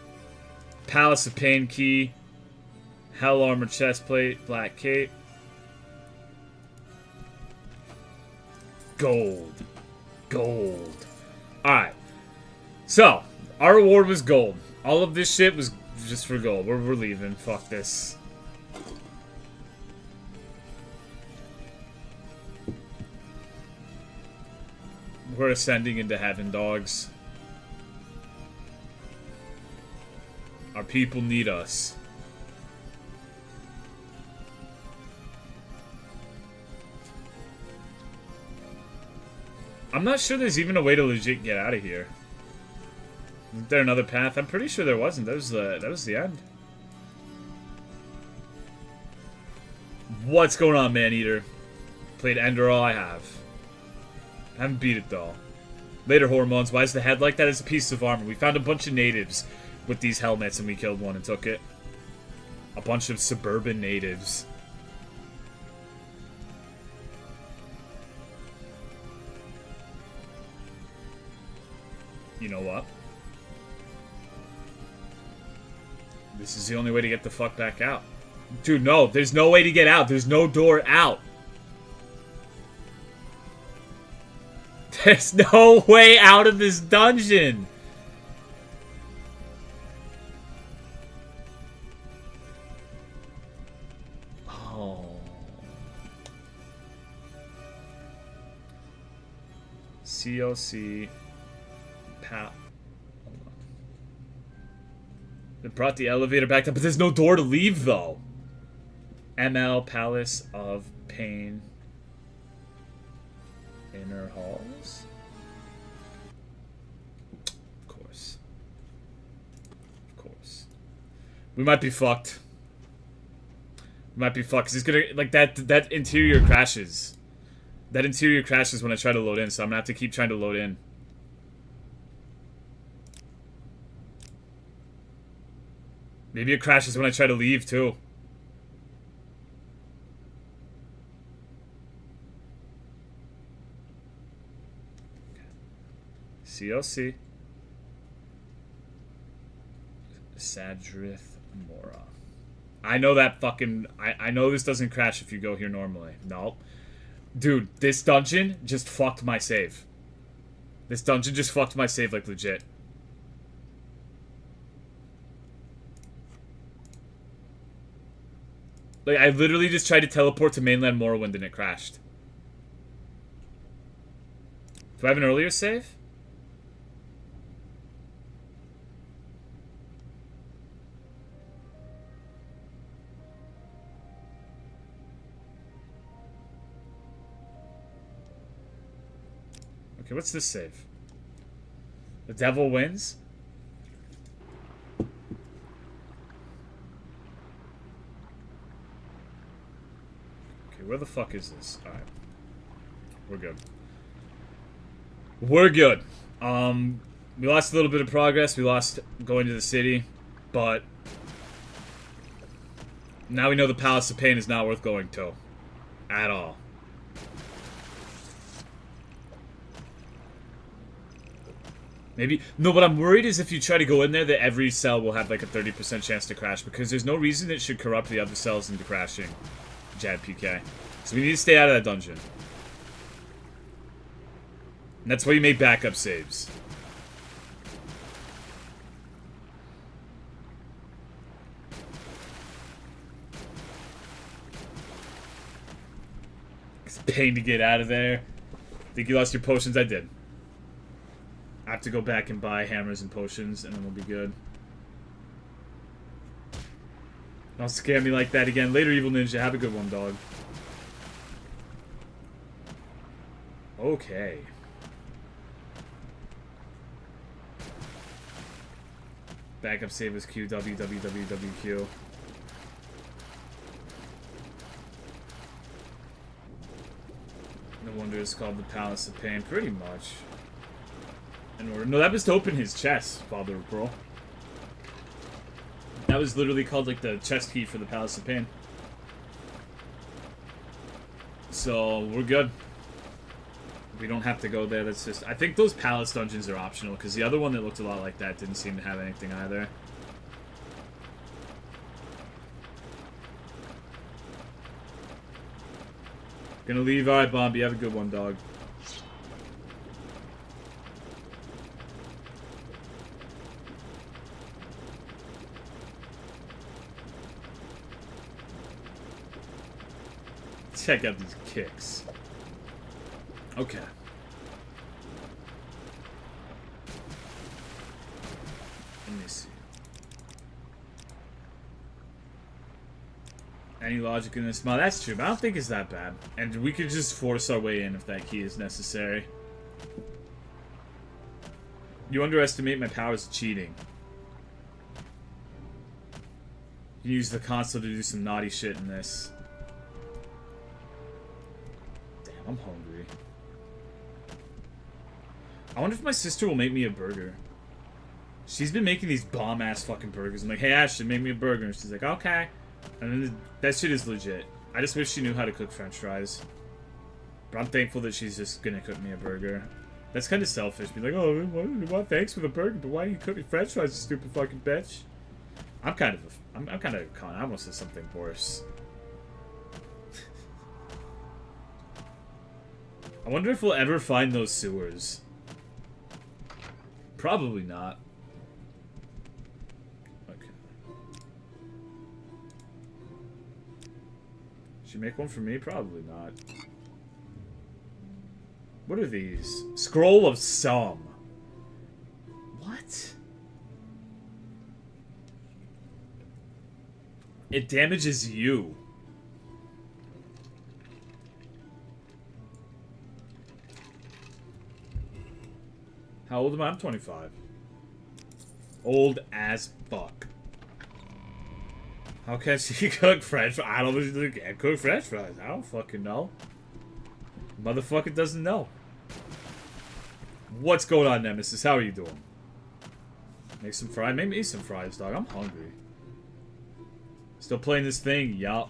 Palace of Pain key. Hell armor chestplate. Black cape. Gold. Gold. Alright. So, our reward was gold. All of this shit was just for gold. We're leaving. Fuck this. We're ascending into heaven, dogs. Our people need us. I'm not sure there's even a way to legit get out of here. Isn't there another path? I'm pretty sure there wasn't. That was the end. What's going on, Maneater? Played Ender all I have. I haven't beat it though. Later, Hormones. Why is the head like that? It's a piece of armor. We found a bunch of natives with these helmets and we killed one and took it. A bunch of suburban natives. You know what? This is the only way to get the fuck back out. Dude, no. There's no way to get out. There's no door out. There's no way out of this dungeon. Oh. CLC. Hold on. They brought the elevator back up, but there's no door to leave, though. ML Palace of Pain. Inner halls? Of course. Of course. We might be fucked. We might be fucked, because he's gonna, like, that interior crashes. That interior crashes when I try to load in, so I'm gonna have to keep trying to load in. Maybe it crashes when I try to leave, too. COC. Sadrith Mora. I know that fucking... I know this doesn't crash if you go here normally. No. Dude, this dungeon just fucked my save. This dungeon just fucked my save, like, legit. Like, I literally just tried to teleport to mainland Morrowind and it crashed. Do I have an earlier save? Okay, what's this save? The devil wins? Okay, where the fuck is this? Alright. We're good. We're good. We lost a little bit of progress. We lost going to the city. But now we know the Palace of Pain is not worth going to. At all. Maybe... No, what I'm worried is if you try to go in there, that every cell will have like a 30% chance to crash. Because there's no reason it should corrupt the other cells into crashing. Jad PK. So we need to stay out of that dungeon. And that's why you make backup saves. It's a pain to get out of there. Think you lost your potions? I did. I have to go back and buy hammers and potions, and then we'll be good. Don't scare me like that again. Later, Evil Ninja. Have a good one, dog. Okay. Backup save is Q, W, W, W, W, Q. No wonder it's called the Palace of Pain. Pretty much. In order. No, that was to open his chest, Father of Pearl. That was literally called like the chest key for the Palace of Pain. So we're good. We don't have to go there. That's just... I think those palace dungeons are optional because the other one that looked a lot like that didn't seem to have anything either. Gonna leave. Alright, Bombi. Have a good one, dog. Check out these kicks. Okay. Let me see. Any logic in this? Well, that's true, but I don't think it's that bad. And we could just force our way in if that key is necessary. You underestimate my powers of cheating. You use the console to do some naughty shit in this. I'm hungry. I wonder if my sister will make me a burger. She's been making these bomb-ass fucking burgers. I'm like, hey, Ashley, make me a burger. And she's like, okay. And then that shit is legit. I just wish she knew how to cook french fries. But I'm thankful that she's just gonna cook me a burger. That's kind of selfish. Be like, oh, well, thanks for the burger, but why do you cook me french fries, you stupid fucking bitch? I'm kind of a con. I almost said something worse. I wonder if we'll ever find those sewers. Probably not. Okay. Should make one for me? Probably not. What are these? Scroll of Some. What? It damages you. How old am I? I'm 25. Old as fuck. How can she cook french fries? I don't know if she can't cook french fries. I don't fucking know. Motherfucker doesn't know. What's going on, Nemesis? How are you doing? Make some fries? Make me some fries, dog. I'm hungry. Still playing this thing? Yup.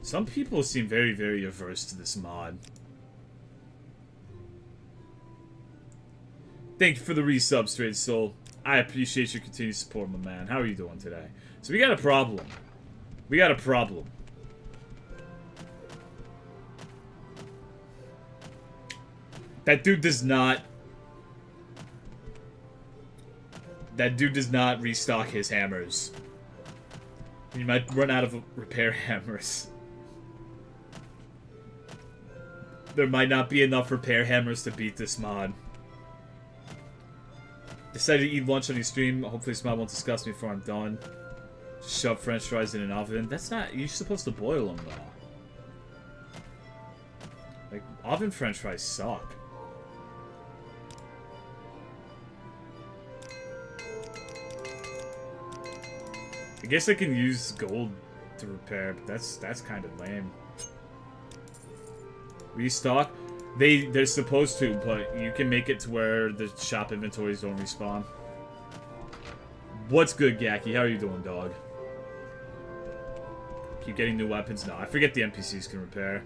Some people seem very, very averse to this mod. Thank you for the resub, Straight Soul. I appreciate your continued support, my man. How are you doing today? So we got a problem. We got a problem. That dude does not... That dude does not restock his hammers. You might run out of repair hammers. There might not be enough repair hammers to beat this mod. Decided to eat lunch on your stream. Hopefully this mod won't disgust me before I'm done. Shove french fries in an oven. That's not... You're supposed to boil them, though. Like, oven french fries suck. I guess I can use gold to repair, but that's kind of lame. Restock? They're supposed to, but you can make it to where the shop inventories don't respawn. What's good, Gaki? How are you doing, dog? Keep getting new weapons? No, I forget the NPCs can repair.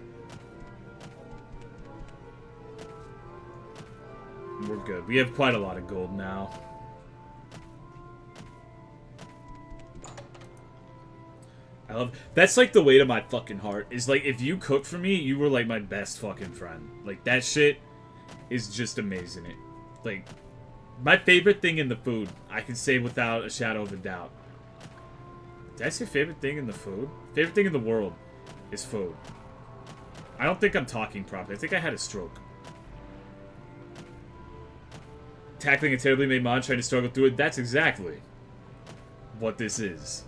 We're good. We have quite a lot of gold now. I love... That's like the weight of my fucking heart. Is like, if you cook for me, you were like my best fucking friend. Like, that shit is just amazing. It, like, my favorite thing in the food, I can say without a shadow of a doubt. Did I say favorite thing in the food? Favorite thing in the world is food. I don't think I'm talking properly. I think I had a stroke. Tackling a terribly made mod, trying to struggle through it. That's exactly what this is.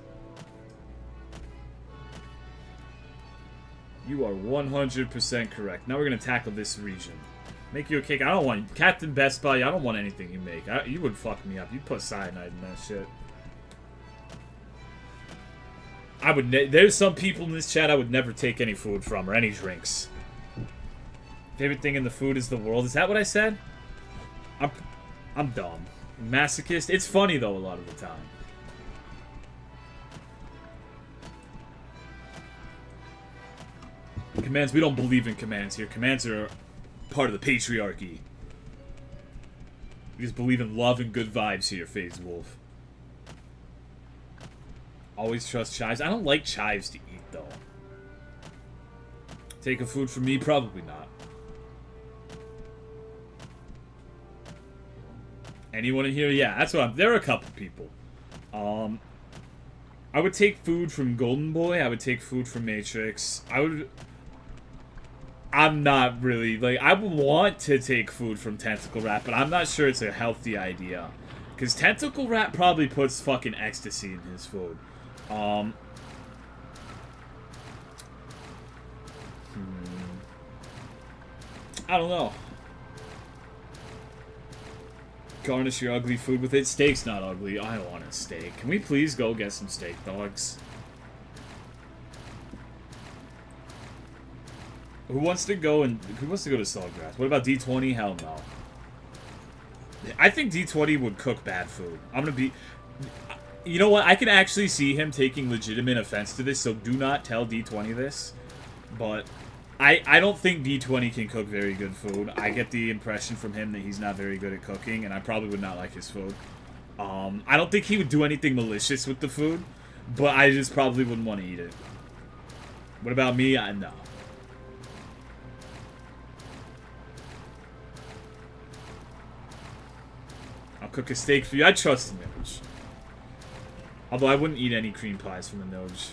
You are 100% correct. Now we're going to tackle this region. Make you a cake. I don't want... Captain Best Buy, I don't want anything you make. You would fuck me up. You put cyanide in that shit. I would... There's some people in this chat I would never take any food from or any drinks. Favorite thing in the food is the world. Is that what I said? I'm dumb. Masochist. It's funny, though, a lot of the time. Commands, we don't believe in commands here. Commands are part of the patriarchy. We just believe in love and good vibes here, FaZe Wolf. Always trust chives. I don't like chives to eat, though. Take a food from me? Probably not. Anyone in here? Yeah, that's what I'm... There are a couple people. I would take food from Golden Boy. I would take food from Matrix. I'm not really, like, I would want to take food from Tentacle Rat, but I'm not sure it's a healthy idea. Because Tentacle Rat probably puts fucking ecstasy in his food. I don't know. Garnish your ugly food with it. Steak's not ugly. I want a steak. Can we please go get some steak, dogs? Who wants to go to Sawgrass? What about D20? Hell no. I think D20 would cook bad food. I'm gonna be... You know what? I can actually see him taking legitimate offense to this, so do not tell D20 this. But I don't think D20 can cook very good food. I get the impression from him that he's not very good at cooking, and I probably would not like his food. I don't think he would do anything malicious with the food, but I just probably wouldn't want to eat it. What about me? No. I'll cook a steak for you. I trust the Noj. Although I wouldn't eat any cream pies from the Noj.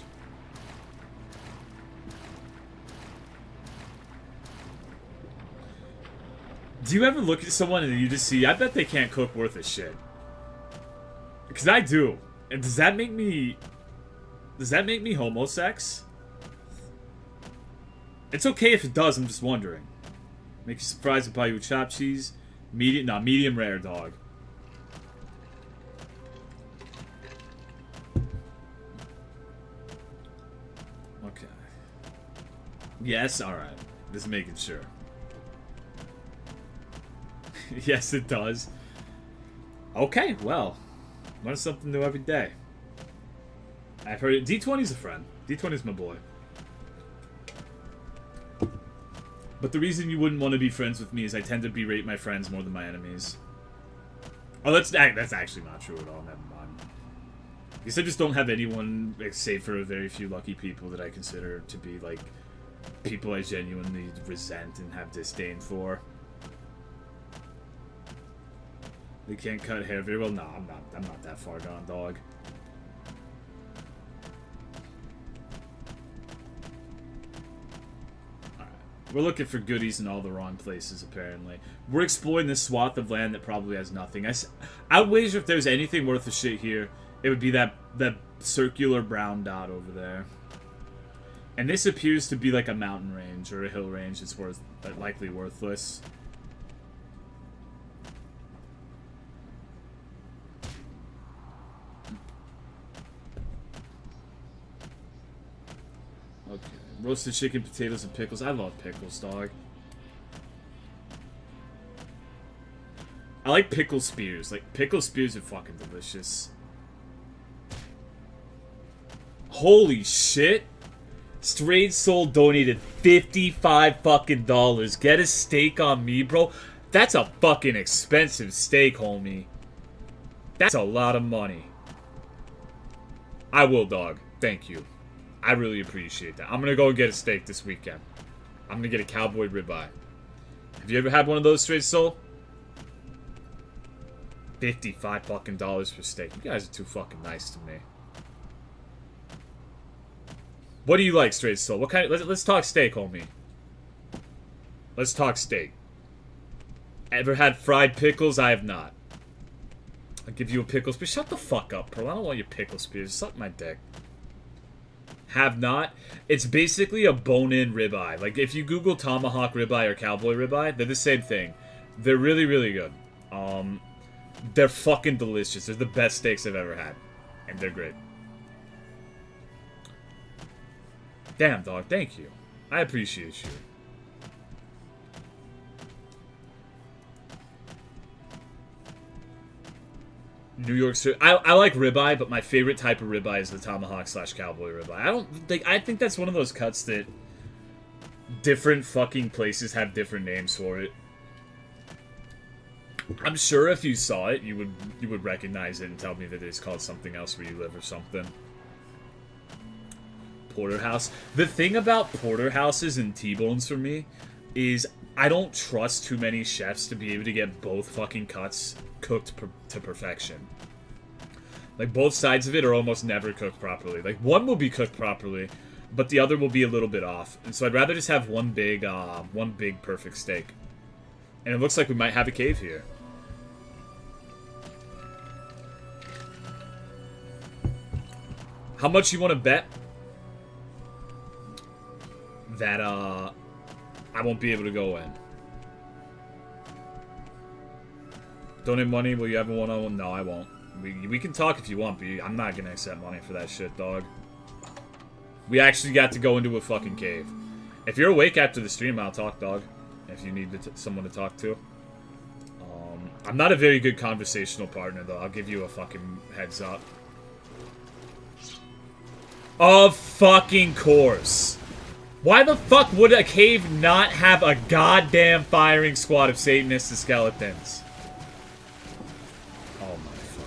Do you ever look at someone and you just see, I bet they can't cook worth a shit? Because I do. And does that make me homosex? It's okay if it does, I'm just wondering. Make you surprised and buy you chopped cheese. Medium rare, dog. Okay. Yes, alright. Just making sure. Yes, it does. Okay, well. Learn something new every day. I've heard it. D20's a friend. D20's my boy. But the reason you wouldn't want to be friends with me is I tend to berate my friends more than my enemies. Oh, that's actually not true at all. Never mind. I guess I just don't have anyone, save for a very few lucky people, that I consider to be, like, people I genuinely resent and have disdain for. They can't cut hair very well. No, I'm not that far gone, dog. We're looking for goodies in all the wrong places, apparently. We're exploring this swath of land that probably has nothing. I would wager if there's anything worth a shit here, it would be that circular brown dot over there. And this appears to be like a mountain range or a hill range that's likely worthless. Okay. Roasted chicken, potatoes, and pickles. I love pickles, dog. I like pickle spears. Like, pickle spears are fucking delicious. Holy shit. Strayed Soul donated $55 fucking dollars. Get a steak on me, bro. That's a fucking expensive steak, homie. That's a lot of money. I will, dog. Thank you. I really appreciate that. I'm gonna go and get a steak this weekend. I'm gonna get a cowboy ribeye. Have you ever had one of those, Straight Soul? $55 fucking dollars for steak. You guys are too fucking nice to me. What do you like, Straight Soul? What kind of, let's talk steak, homie. Let's talk steak. Ever had fried pickles? I have not. I'll give you a pickle spear. Shut the fuck up, Pearl. I don't want your pickle spears. Suck my dick. Have not. It's basically a bone-in ribeye. Like, if you Google tomahawk ribeye or cowboy ribeye, they're the same thing. They're really, really good. They're fucking delicious. They're the best steaks I've ever had. And they're great. Damn, dog. Thank you. I appreciate you. New York City. I like ribeye, but my favorite type of ribeye is the tomahawk / cowboy ribeye. I think that's one of those cuts that different fucking places have different names for it. I'm sure if you saw it, you would recognize it and tell me that it's called something else where you live or something. Porterhouse. The thing about porterhouses and T-bones for me is I don't trust too many chefs to be able to get both fucking cuts cooked to perfection. Like, both sides of it are almost never cooked properly. Like, one will be cooked properly, but the other will be a little bit off. And so I'd rather just have one big perfect steak. And it looks like we might have a cave here. How much you want to bet that I won't be able to go in? Donate money? Will you ever one-on-one? No, I won't. We can talk if you want, but I'm not gonna accept money for that shit, dog. We actually got to go into a fucking cave. If you're awake after the stream, I'll talk, dog. If you need someone to talk to. I'm not a very good conversational partner, though. I'll give you a fucking heads up. Of fucking course. Why the fuck would a cave not have a goddamn firing squad of Satanists and skeletons? Oh my fuck.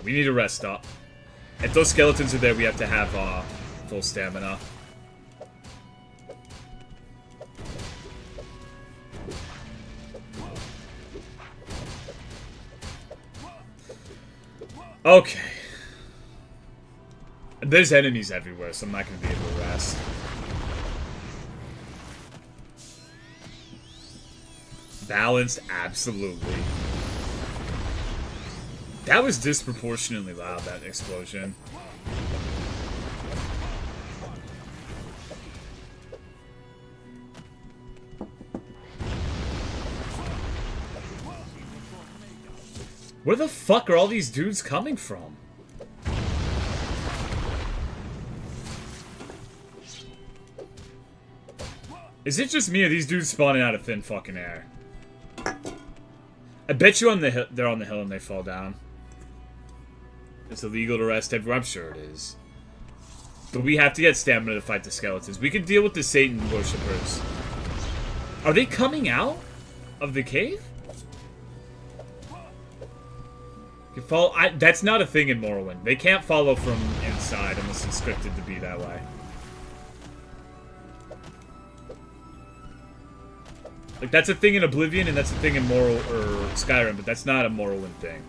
We need to rest up. If those skeletons are there, we have to have full stamina. Okay. There's enemies everywhere, so I'm not going to be able to rest. Balanced? Absolutely. That was disproportionately loud, that explosion. Where the fuck are all these dudes coming from? Is it just me or these dudes spawning out of thin fucking air? I bet you they're on the hill and they fall down. It's illegal to rest everywhere. I'm sure it is. But we have to get stamina to fight the skeletons. We can deal with the Satan worshippers. Are they coming out of the cave? That's not a thing in Morrowind. They can't follow from inside unless it's scripted to be that way. Like, that's a thing in Oblivion, and that's a thing in Skyrim, but that's not a Morrowind thing.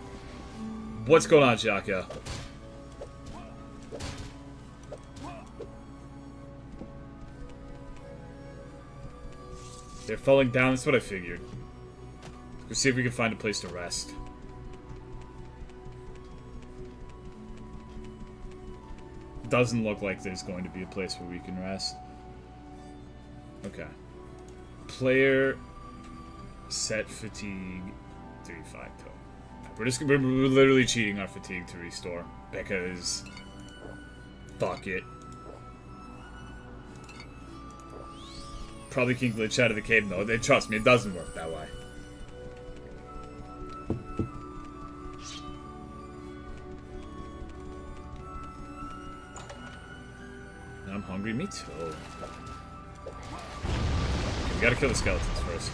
What's going on, Jaka? They're falling down, that's what I figured. Let's see if we can find a place to rest. Doesn't look like there's going to be a place where we can rest. Okay. Player set fatigue 35 total. We're literally cheating our fatigue to restore because fuck it. Probably can glitch out of the cave though. Trust me, it doesn't work that way. I'm hungry. Me too. We gotta kill the skeletons first.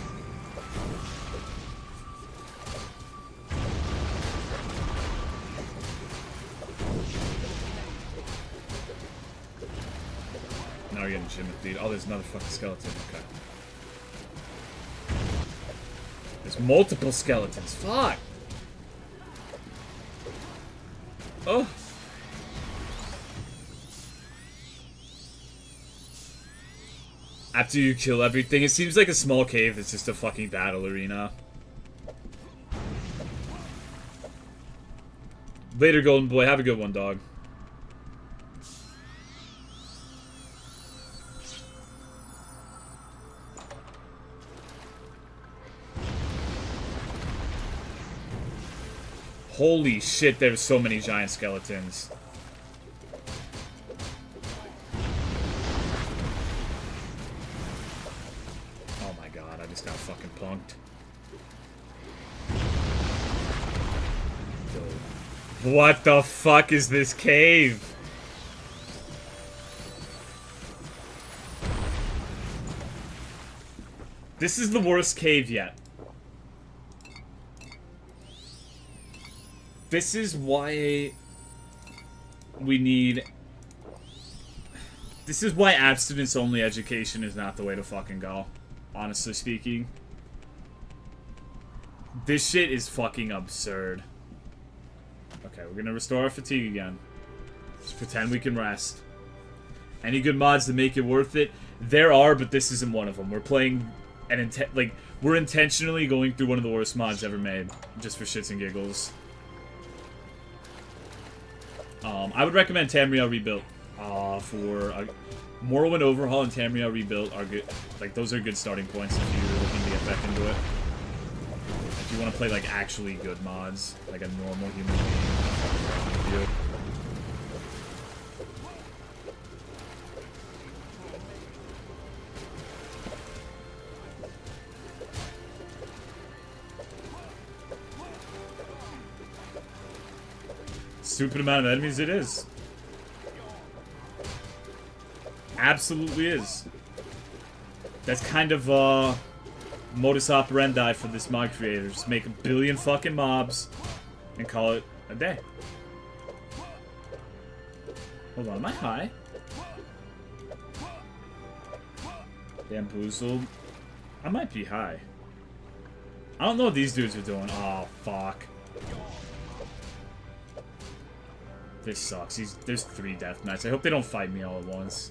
Now we're getting gym lead. Oh, there's another fucking skeleton. Okay. There's multiple skeletons. Fuck! Oh! After you kill everything, it seems like a small cave that's just a fucking battle arena. Later, Golden Boy. Have a good one, dog. Holy shit, there's so many giant skeletons. Oh my god, I just got fucking punked. What the fuck is this cave? This is the worst cave yet. This is why we need... This is why abstinence-only education is not the way to fucking go. Honestly speaking. This shit is fucking absurd. Okay, we're gonna restore our fatigue again. Just pretend we can rest. Any good mods to make it worth it? There are, but this isn't one of them. We're playing an we're intentionally going through one of the worst mods ever made. Just for shits and giggles. I would recommend Tamriel Rebuilt for Morrowind Overhaul and Tamriel Rebuilt are good. Like, those are good starting points if you're looking to get back into it. If you want to play like actually good mods, like a normal human being. Stupid amount of enemies it is. Absolutely is. That's kind of modus operandi for this mod creator. Just make a billion fucking mobs and call it a day. Hold on, am I high? Bamboozled. I might be high. I don't know what these dudes are doing. Oh, fuck. This sucks. There's 3 death knights. I hope they don't fight me all at once.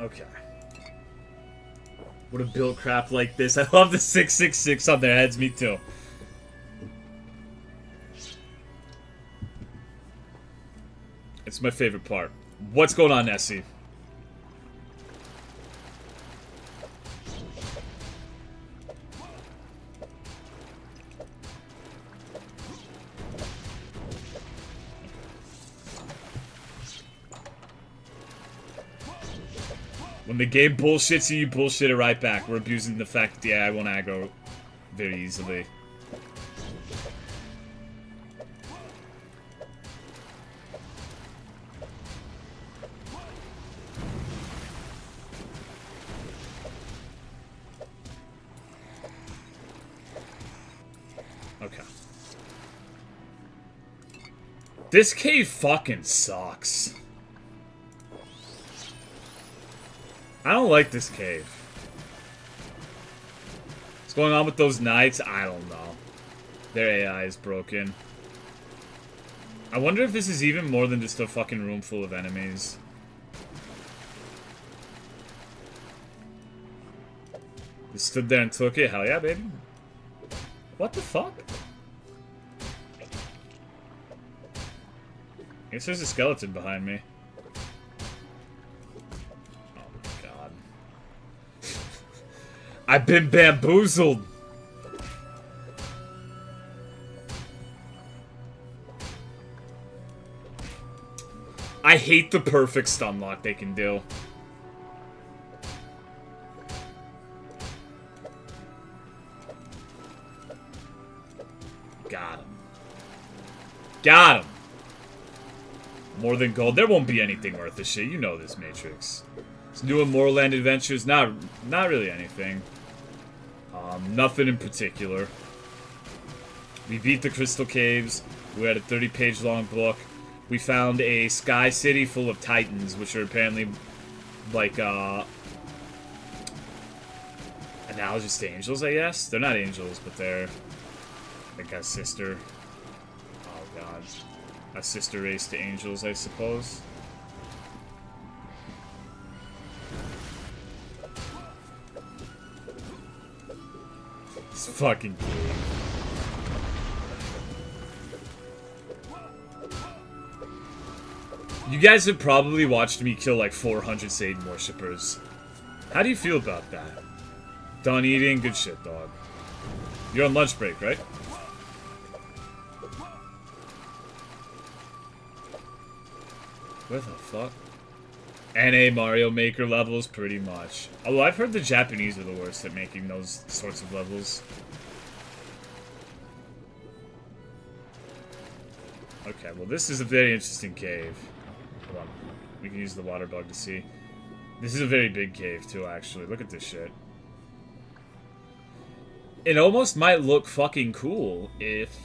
Okay. Would have built crap like this. I love the 666 on their heads. Me too. It's my favorite part. What's going on, Nessie? When the game bullshits you, you bullshit it right back. We're abusing the fact that, yeah, I won't aggro very easily. Okay. This cave fucking sucks. I don't like this cave. What's going on with those knights? I don't know. Their AI is broken. I wonder if this is even more than just a fucking room full of enemies. They stood there and took it? Hell yeah, baby. What the fuck? I guess there's a skeleton behind me. I've been bamboozled. I hate the perfect stun lock they can do. Got him. Got him. More than gold. There won't be anything worth the shit. You know this, Matrix. It's new in Morrowland adventures. Not really anything. Nothing in particular. We beat the Crystal Caves. We had a 30-page long book. We found a sky city full of titans, which are apparently like analogous to angels, I guess. They're not angels, but they're like a sister. Oh god, a sister race to angels, I suppose. It's fucking cool. You guys have probably watched me kill like 400 Satan worshippers. How do you feel about that? Done eating? Good shit, dog. You're on lunch break, right? Where the fuck? NA Mario Maker levels, pretty much. Although I've heard the Japanese are the worst at making those sorts of levels. Okay, well this is a very interesting cave. Hold on. We can use the water bug to see. This is a very big cave too, actually. Look at this shit. It almost might look fucking cool if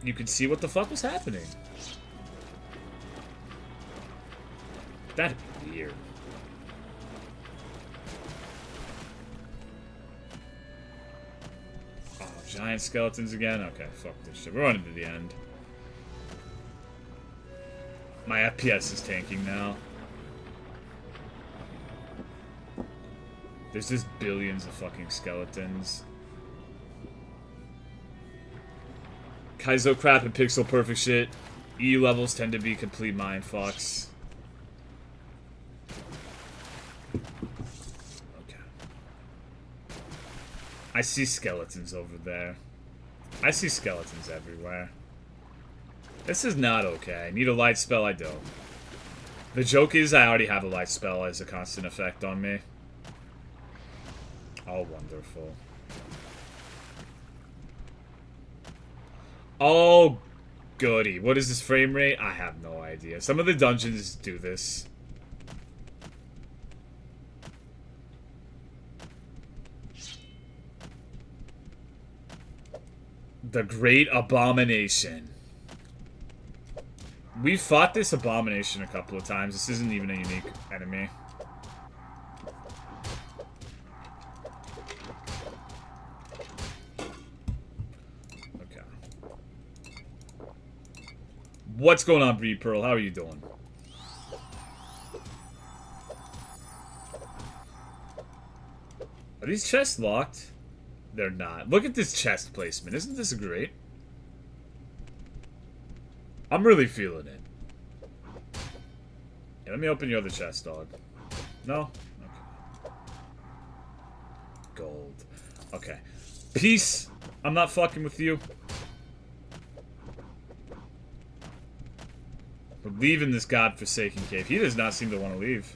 you could see what the fuck was happening. That'd be weird. Oh, giant skeletons again? Okay, fuck this shit. We're running to the end. My FPS is tanking now. There's just billions of fucking skeletons. Kaizo crap and pixel perfect shit. EU levels tend to be complete mindfucks. Okay. I see skeletons over there. I see skeletons everywhere. This is not okay. I need a light spell, I don't. The joke is I already have a light spell as a constant effect on me. Oh, wonderful. Oh, goody. What is this frame rate? I have no idea. Some of the dungeons do this. The Great Abomination. We've fought this abomination a couple of times. This isn't even a unique enemy. Okay. What's going on, Breed Pearl? How are you doing? Are these chests locked? They're not. Look at this chest placement. Isn't this great? I'm really feeling it. Yeah, let me open your other chest, dog. No? Okay. Gold. Okay. Peace. I'm not fucking with you. We're leaving this godforsaken cave. He does not seem to want to leave.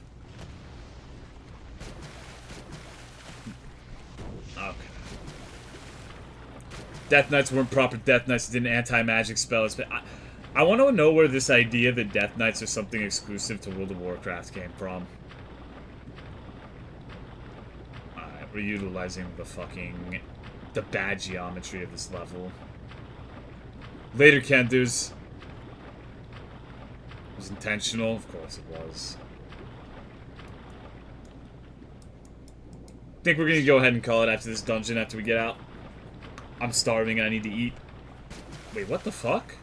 Death Knights weren't proper Death Knights, didn't anti-magic spells, but I want to know where this idea that Death Knights are something exclusive to World of Warcraft came from. Alright, we're utilizing the bad geometry of this level. Later, Kandus. It was intentional, of course it was. I think we're gonna go ahead and call it after this dungeon after we get out. I'm starving and I need to eat. Wait, what the fuck?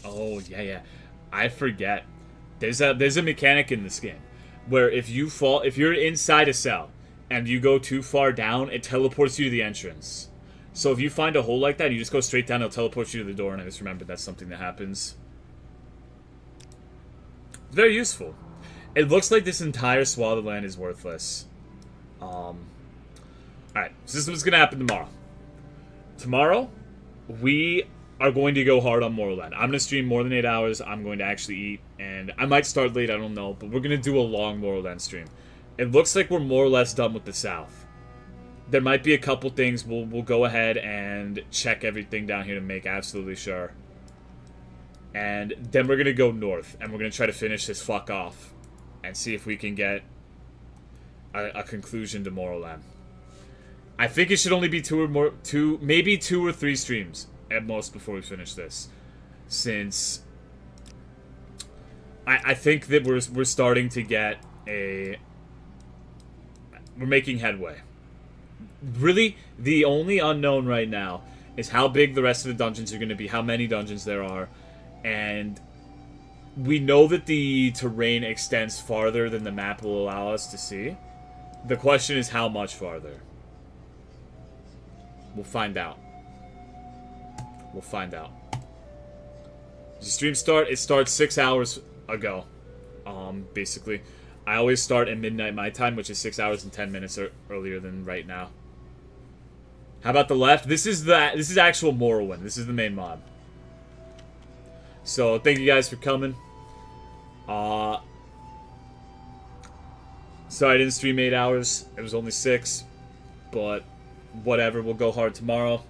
Oh, yeah. I forget. There's a mechanic in this game where if you're inside a cell and you go too far down, it teleports you to the entrance. So if you find a hole like that, you just go straight down, it'll teleport you to the door, and I just remembered that's something that happens. It's very useful. It looks like this entire swath of land is worthless. Alright, so this is what's going to happen tomorrow. Tomorrow, we are going to go hard on Morrowland. I'm going to stream more than 8 hours. I'm going to actually eat, and I might start late, I don't know, but we're going to do a long Morrowland stream. It looks like we're more or less done with the south. There might be a couple things. We'll go ahead and check everything down here to make absolutely sure. And then we're going to go north, and we're going to try to finish this fuck off and see if we can get a conclusion to Morrowland. I think it should only be maybe 2 or 3 streams at most before we finish this, since I think that we're starting to get we're making headway. Really, the only unknown right now is how big the rest of the dungeons are going to be, how many dungeons there are, and we know that the terrain extends farther than the map will allow us to see. The question is how much farther. We'll find out. We'll find out. Does the stream start? It starts 6 hours ago. Basically. I always start at midnight my time, which is 6 hours and 10 minutes earlier than right now. How about the left? This is actual Morrowind. This is the main mod. So, thank you guys for coming. Sorry I didn't stream 8 hours. It was only 6. But, whatever. We'll go hard tomorrow.